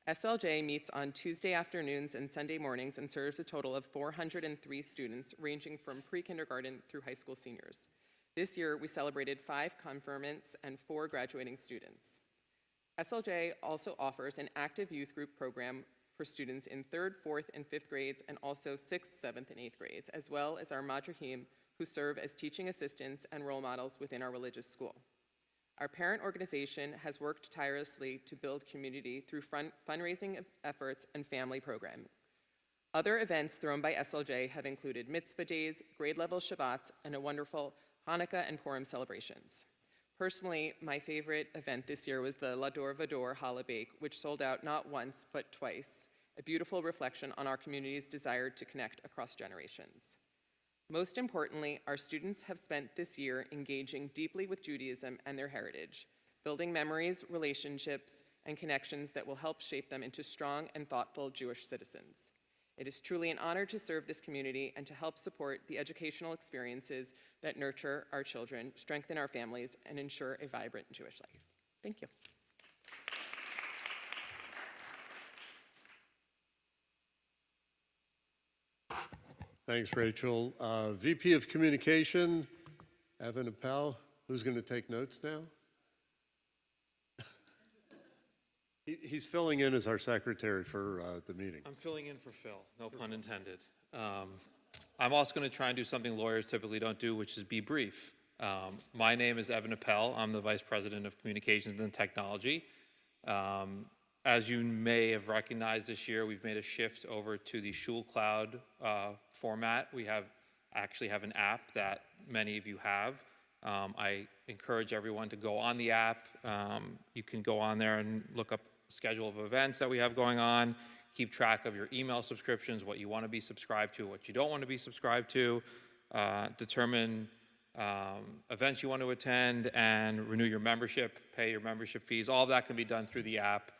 S7: SLJ meets on Tuesday afternoons and Sunday mornings and serves a total of 403 students, ranging from pre-kindergarten through high school seniors. This year, we celebrated 5 confirmants and 4 graduating students. SLJ also offers an active youth group program for students in 3rd, 4th, and 5th grades, and also 6th, 7th, and 8th grades, as well as our madrahim, who serve as teaching assistants and role models within our religious school. Our parent organization has worked tirelessly to build community through fundraising efforts and family programming. Other events thrown by SLJ have included mitzvah days, grade-level Shabbats, and a wonderful Hanukkah and Purim celebrations. Personally, my favorite event this year was the Lador Vador Challah Bake, which sold out not once, but twice, a beautiful reflection on our community's desire to connect across generations. Most importantly, our students have spent this year engaging deeply with Judaism and their heritage, building memories, relationships, and connections that will help shape them into strong and thoughtful Jewish citizens. It is truly an honor to serve this community and to help support the educational experiences that nurture our children, strengthen our families, and ensure a vibrant Jewish life. Thank you.
S2: Thanks, Rachel. VP of Communication, Evan Appel, who's going to take notes now? He's filling in as our secretary for the meeting.
S8: I'm filling in for Phil, no pun intended. I'm also going to try and do something lawyers typically don't do, which is be brief. My name is Evan Appel. I'm the Vice President of Communications and Technology. As you may have recognized this year, we've made a shift over to the Schul Cloud format. We actually have an app that many of you have. I encourage everyone to go on the app. You can go on there and look up a schedule of events that we have going on, keep track of your email subscriptions, what you want to be subscribed to, what you don't want to be subscribed to, determine events you want to attend, and renew your membership, pay your membership fees. All of that can be done through the app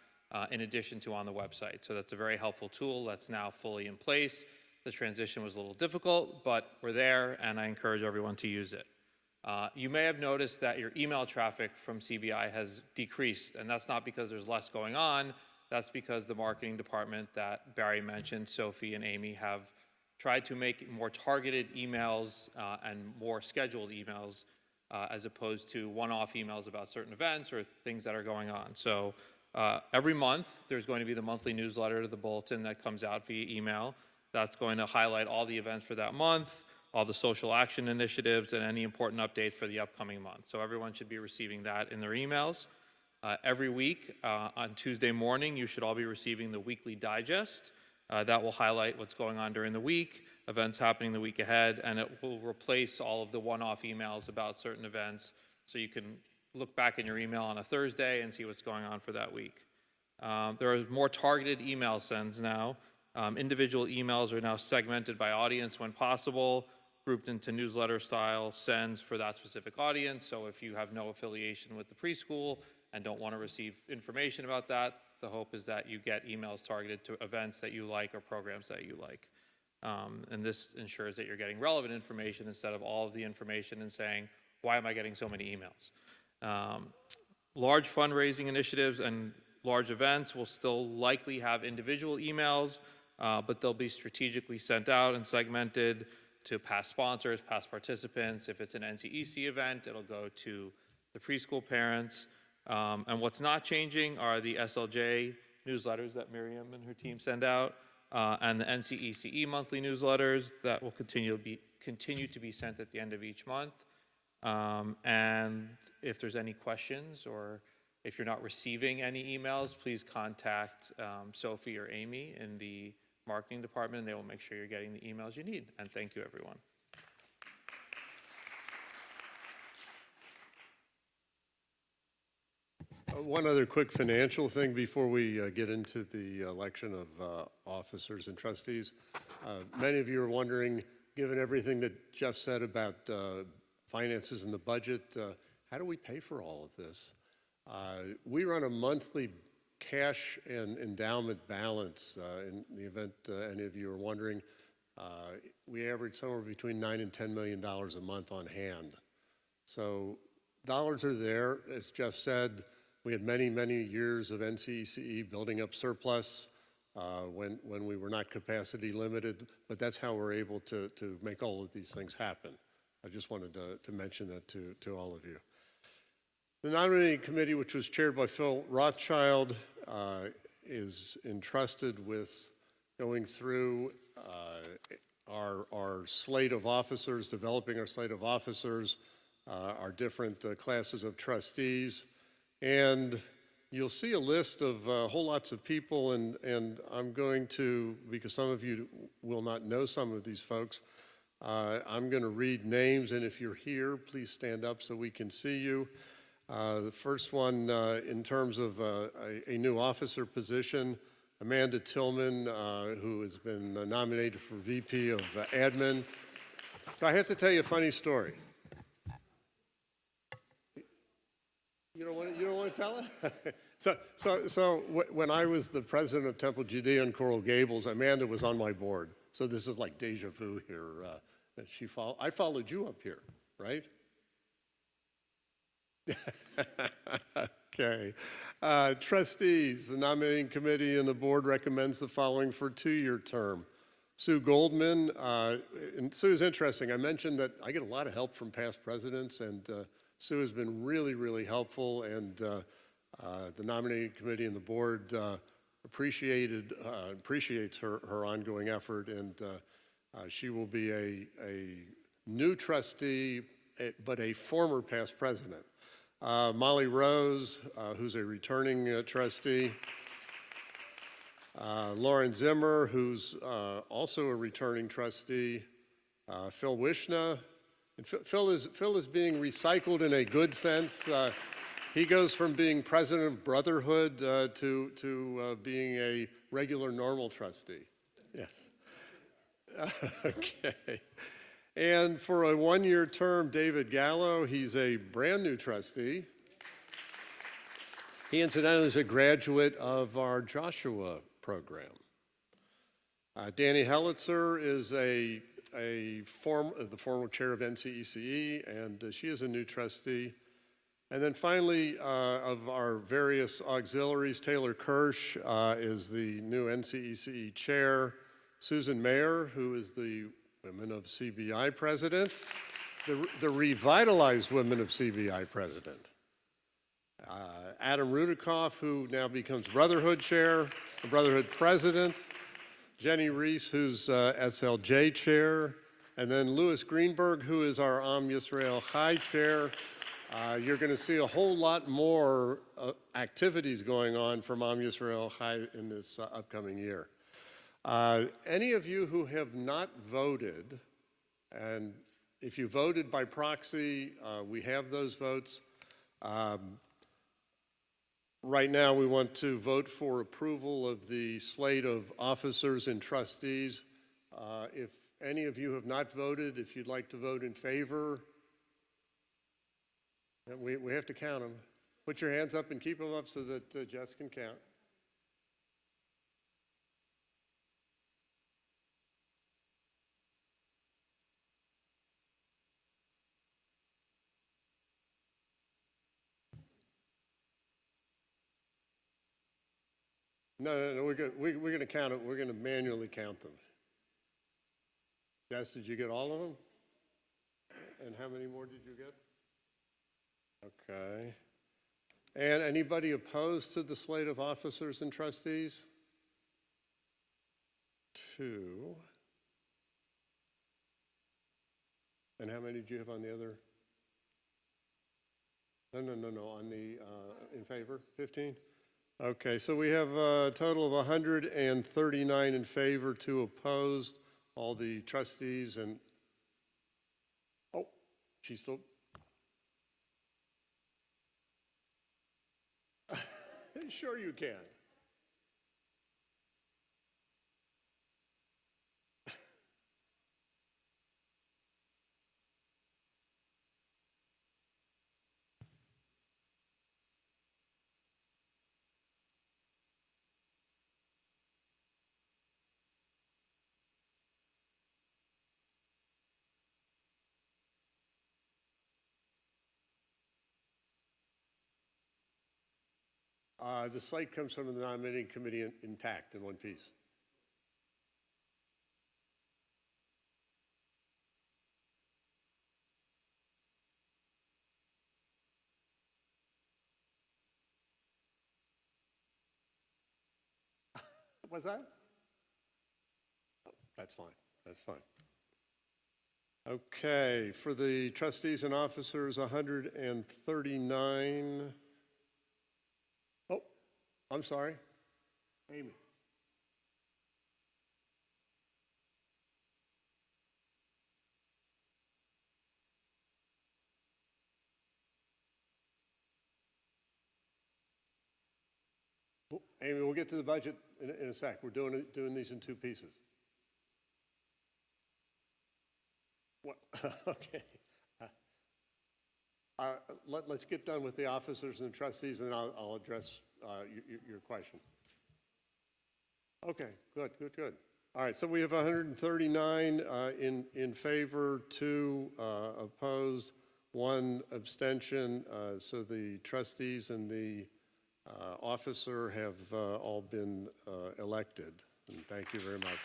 S8: in addition to on the website. So that's a very helpful tool that's now fully in place. The transition was a little difficult, but we're there, and I encourage everyone to use it. You may have noticed that your email traffic from CBI has decreased, and that's not because there's less going on. That's because the marketing department that Barry mentioned, Sophie and Amy, have tried to make more targeted emails and more scheduled emails as opposed to one-off emails about certain events or things that are going on. So every month, there's going to be the monthly newsletter to the bulletin that comes out via email. That's going to highlight all the events for that month, all the social action initiatives, and any important updates for the upcoming month. So everyone should be receiving that in their emails. Every week on Tuesday morning, you should all be receiving the weekly digest. That will highlight what's going on during the week, events happening the week ahead, and it will replace all of the one-off emails about certain events, so you can look back in your email on a Thursday and see what's going on for that week. There are more targeted email sends now. Individual emails are now segmented by audience when possible, grouped into newsletter style sends for that specific audience. So if you have no affiliation with the preschool and don't want to receive information about that, the hope is that you get emails targeted to events that you like or programs that you like. And this ensures that you're getting relevant information instead of all of the information and saying, why am I getting so many emails? Large fundraising initiatives and large events will still likely have individual emails, but they'll be strategically sent out and segmented to past sponsors, past participants. If it's an NCEC event, it'll go to the preschool parents. And what's not changing are the SLJ newsletters that Miriam and her team send out, and the NCECE monthly newsletters that will continue to be sent at the end of each month. And if there's any questions or if you're not receiving any emails, please contact Sophie or Amy in the marketing department, and they will make sure you're getting the emails you need. And thank you, everyone.
S2: One other quick financial thing before we get into the election of officers and trustees. Many of you are wondering, given everything that Jeff said about finances and the budget, how do we pay for all of this? We run a monthly cash and endowment balance. In the event any of you are wondering, we average somewhere between $9 and $10 million a month on hand. So dollars are there. As Jeff said, we had many, many years of NCECE building up surplus when we were not capacity limited, but that's how we're able to make all of these things happen. I just wanted to mention that to all of you. The nominating committee, which was chaired by Phil Rothschild, is entrusted with going through our slate of officers, developing our slate of officers, our different classes of trustees, and you'll see a list of whole lots of people, and I'm going to, because some of you will not know some of these folks, I'm going to read names, and if you're here, please stand up so we can see you. The first one, in terms of a new officer position, Amanda Tillman, who has been nominated for VP of Admin. So I have to tell you a funny story. You don't want to tell it? So when I was the president of Temple Judea in Coral Gables, Amanda was on my board. So this is like deja vu here. I followed you up here, right? Okay. Trustees, the nominating committee and the board recommends the following for a 2-year term. Sue Goldman, and Sue is interesting. I mentioned that I get a lot of help from past presidents, and Sue has been really, really helpful, and the nominating committee and the board appreciates her ongoing effort, and she will be a new trustee, but a former past president. Molly Rose, who's a returning trustee. Lauren Zimmer, who's also a returning trustee, Phil Wishna. And Phil is being recycled in a good sense. He goes from being president of Brotherhood to being a regular normal trustee. Yes. Okay. And for a one-year term, David Gallo, he's a brand new trustee. He incidentally is a graduate of our Joshua program. Danny Hellitzer is the former chair of NCECE, and she is a new trustee. And then finally, of our various auxiliaries, Taylor Kirsch is the new NCECE chair. Susan Mayer, who is the Women of CBI president, the revitalized Women of CBI president. Adam Rudikoff, who now becomes Brotherhood chair, the Brotherhood president. Jenny Reese, who's SLJ chair. And then Louis Greenberg, who is our Am Yisrael Chai chair. You're going to see a whole lot more activities going on from Am Yisrael Chai in this upcoming year. Any of you who have not voted, and if you voted by proxy, we have those votes. Right now, we want to vote for approval of the slate of officers and trustees. If any of you have not voted, if you'd like to vote in favor, we have to count them. Put your hands up and keep them up so that Jess can count. No, we're going to count it. We're going to manually count them. Jess, did you get all of them? And how many more did you get? Okay. And anybody opposed to the slate of officers and trustees? 2. And how many did you have on the other? No, on the in favor, 15? Okay, so we have a total of 139 in favor, 2 opposed. All the trustees and, oh, she's still. Sure you can. The slate comes from the nominating committee intact in one piece. What's that? Oh, that's fine. That's fine. Okay, for the trustees and officers, 139. Oh, I'm sorry. Amy. Amy, we'll get to the budget in a sec. We're doing these in 2 pieces. What? Okay. Let's get done with the officers and the trustees, and then I'll address your question. Okay, good. All right, so we have 139 in favor, 2 opposed, 1 abstention. So the trustees and the officer have all been elected, and thank you very much.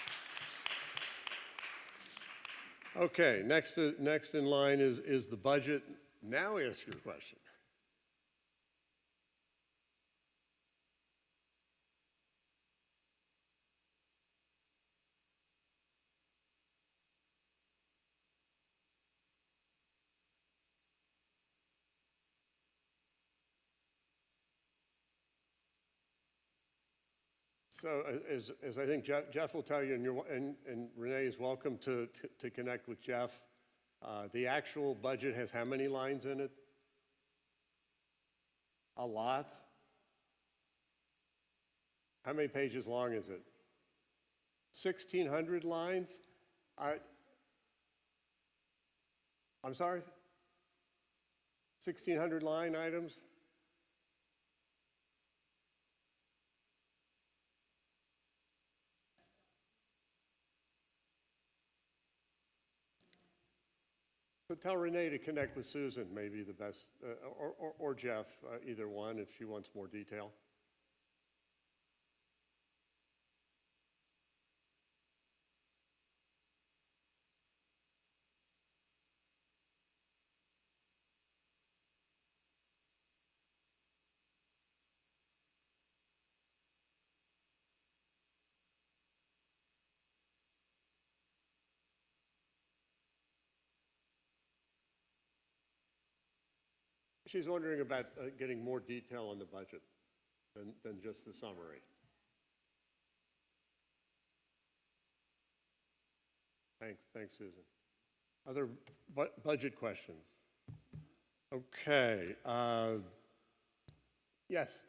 S2: Okay, next in line is the budget. Now ask your question. So as I think Jeff will tell you, and Renee is welcome to connect with Jeff. The actual budget has how many lines in it? A lot. How many pages long is it? 1,600 lines? I'm sorry? 1,600 line items? So tell Renee to connect with Susan, maybe the best, or Jeff, either one, if she wants more detail. She's wondering about getting more detail on the budget than just the summary. Thanks, Susan. Other budget questions? Okay. Yes.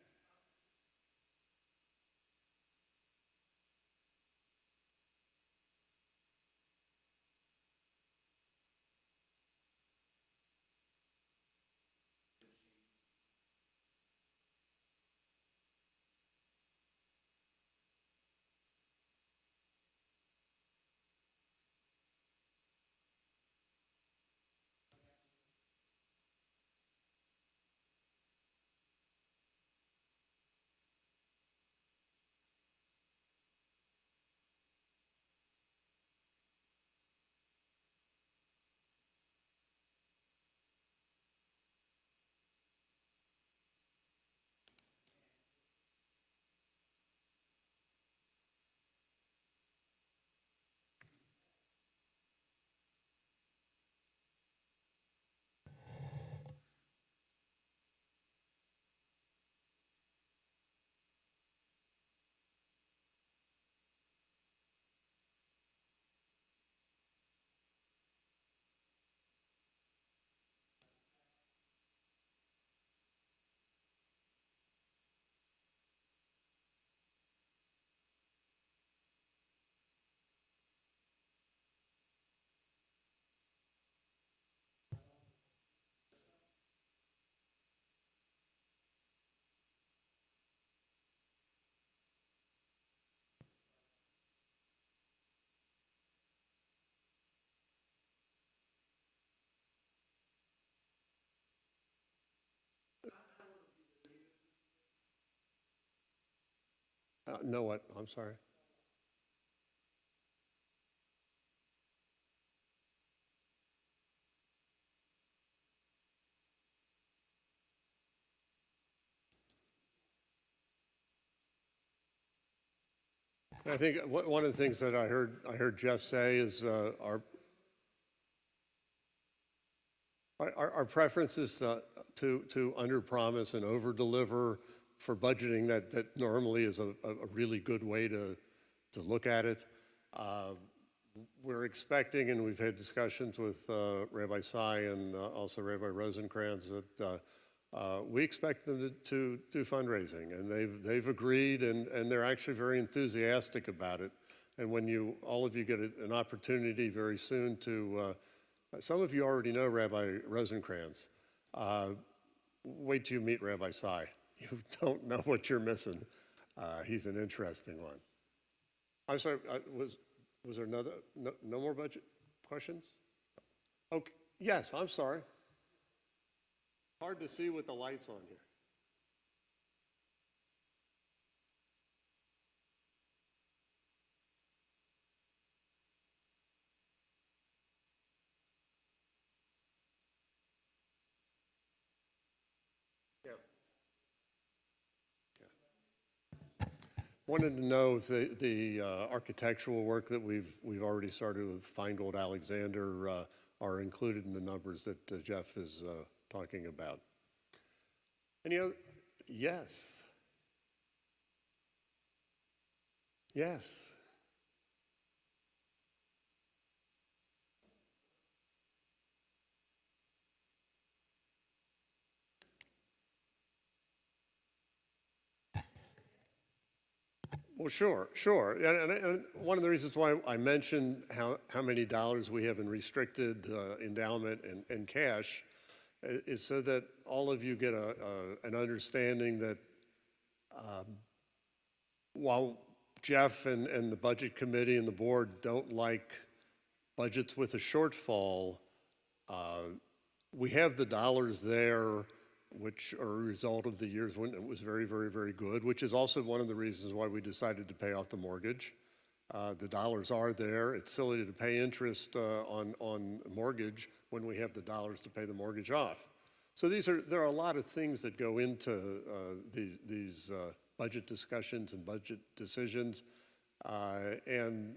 S2: No, what? I'm sorry. I think one of the things that I heard Jeff say is our preference is to underpromise and overdeliver for budgeting. That normally is a really good way to look at it. We're expecting, and we've had discussions with Rabbi Sy and also Rabbi Rosencrantz, that we expect them to do fundraising, and they've agreed, and they're actually very enthusiastic about it. And when all of you get an opportunity very soon to, some of you already know Rabbi Rosencrantz. Wait till you meet Rabbi Sy. You don't know what you're missing. He's an interesting one. I'm sorry, was there no more budget questions? Okay, yes, I'm sorry. Hard to see with the lights on here. Yeah. Wanted to know if the architectural work that we've already started with Feingold Alexander are included in the numbers that Jeff is talking about. Any other? Yes. Yes. Well, sure, sure. And one of the reasons why I mentioned how many dollars we have in restricted endowment and cash is so that all of you get an understanding that while Jeff and the budget committee and the board don't like budgets with a shortfall, we have the dollars there, which are a result of the years when it was very, very, very good, which is also one of the reasons why we decided to pay off the mortgage. The dollars are there. It's silly to pay interest on mortgage when we have the dollars to pay the mortgage off. So there are a lot of things that go into these budget discussions and budget decisions. And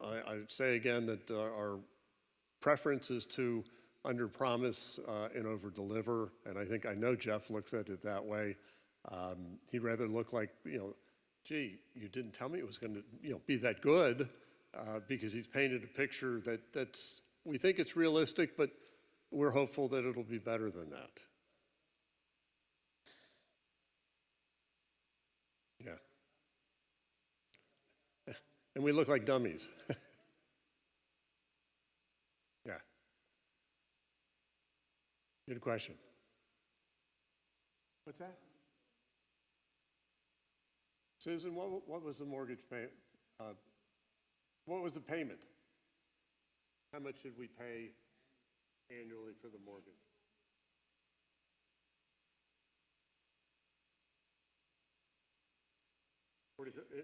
S2: I say again that our preference is to under-promise and over-deliver, and I know Jeff looks at it that way. He'd rather look like, gee, you didn't tell me it was going to, be that good, because he's painted a picture that's, we think it's realistic, but we're hopeful that it'll be better than that. Yeah. And we look like dummies. Yeah. Good question. What's that? Susan, what was the mortgage payment? What was the payment? How much should we pay annually for the mortgage?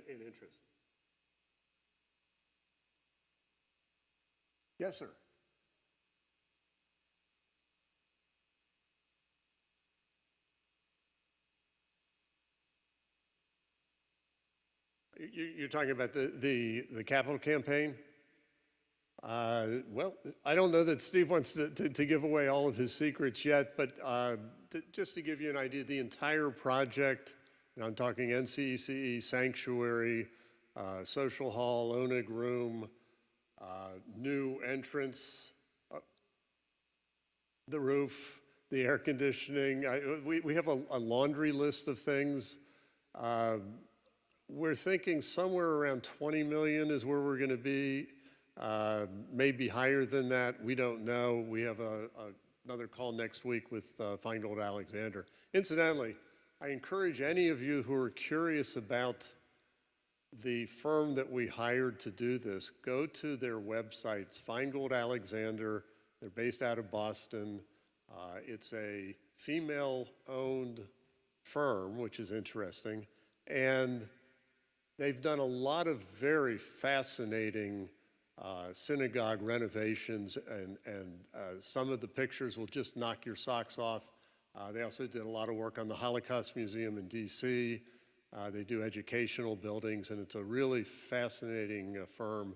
S2: In interest. Yes, sir. You're talking about the capital campaign? Well, I don't know that Steve wants to give away all of his secrets yet, but just to give you an idea, the entire project, and I'm talking NCECE, Sanctuary, Social Hall, ONIG Room, new entrance, the roof, the air conditioning. We have a laundry list of things. We're thinking somewhere around 20 million is where we're going to be. Maybe higher than that. We don't know. We have another call next week with Feingold Alexander. Incidentally, I encourage any of you who are curious about the firm that we hired to do this, go to their websites, Feingold Alexander. They're based out of Boston. It's a female-owned firm, which is interesting. And they've done a lot of very fascinating synagogue renovations, and some of the pictures will just knock your socks off. They also did a lot of work on the Holocaust Museum in DC. They do educational buildings, and it's a really fascinating firm.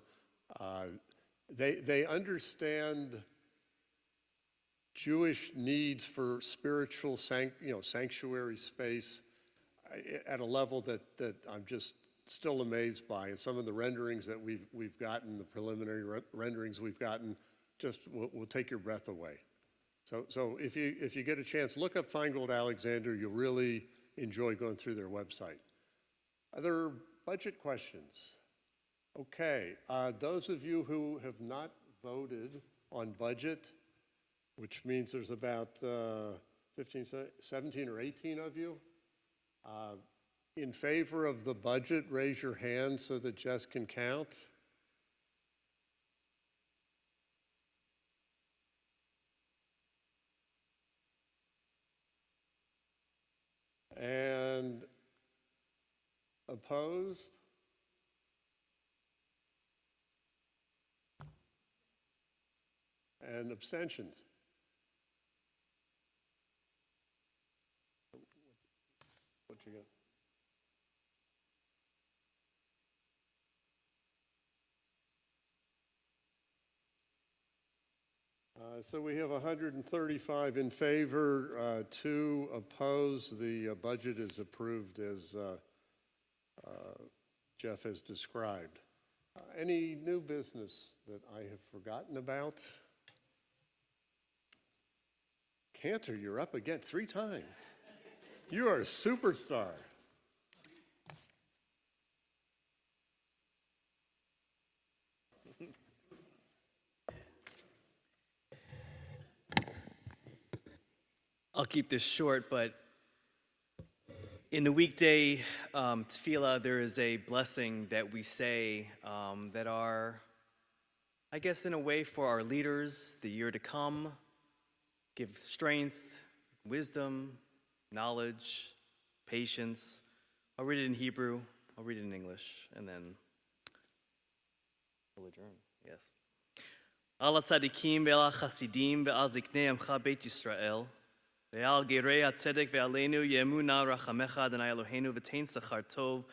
S2: They understand Jewish needs for spiritual sanctuary space at a level that I'm just still amazed by. And some of the renderings that we've gotten, the preliminary renderings we've gotten, just will take your breath away. So if you get a chance, look up Feingold Alexander. You'll really enjoy going through their website. Other budget questions? Okay, those of you who have not voted on budget, which means there's about 15, 17 or 18 of you, in favor of the budget, raise your hand so that Jess can count. And opposed? And abstentions? What you got? So we have 135 in favor, 2 opposed. The budget is approved as Jeff has described. Any new business that I have forgotten about? Cantor, you're up again 3 times. You are a superstar.
S4: I'll keep this short, but in the weekday tefillah, there is a blessing that we say that are, I guess, in a way for our leaders, the year to come, give strength, wisdom, knowledge, patience. I'll read it in Hebrew, I'll read it in English, and then we'll adjourn, yes. Al tzadikim ve'al chasidim ve'al ziknei amcha beit Yisrael ve'al gerei hatzedek ve'aleinu ye'emuna rachamecha Adonai Eloheinu v'tein sachar tov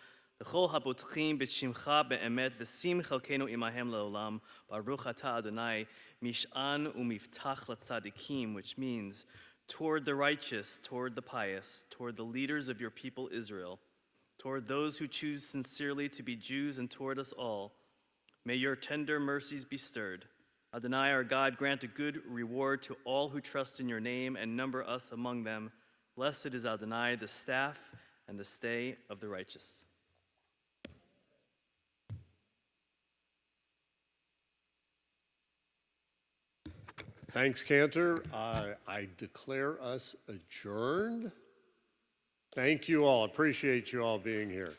S4: v'chol habotchim b'shimcha be'emet v'sim chalkenu imahem le'olam baruch atah Adonai mish'an u'miftach latzadikim, which means toward the righteous, toward the pious, toward the leaders of your people Israel, toward those who choose sincerely to be Jews, and toward us all. May your tender mercies be stirred. Adonai, our God, grant a good reward to all who trust in your name and number us among them. Blessed is Adonai, the staff and the stay of the righteous.
S2: Thanks, Cantor. I declare us adjourned. Thank you all. Appreciate you all being here.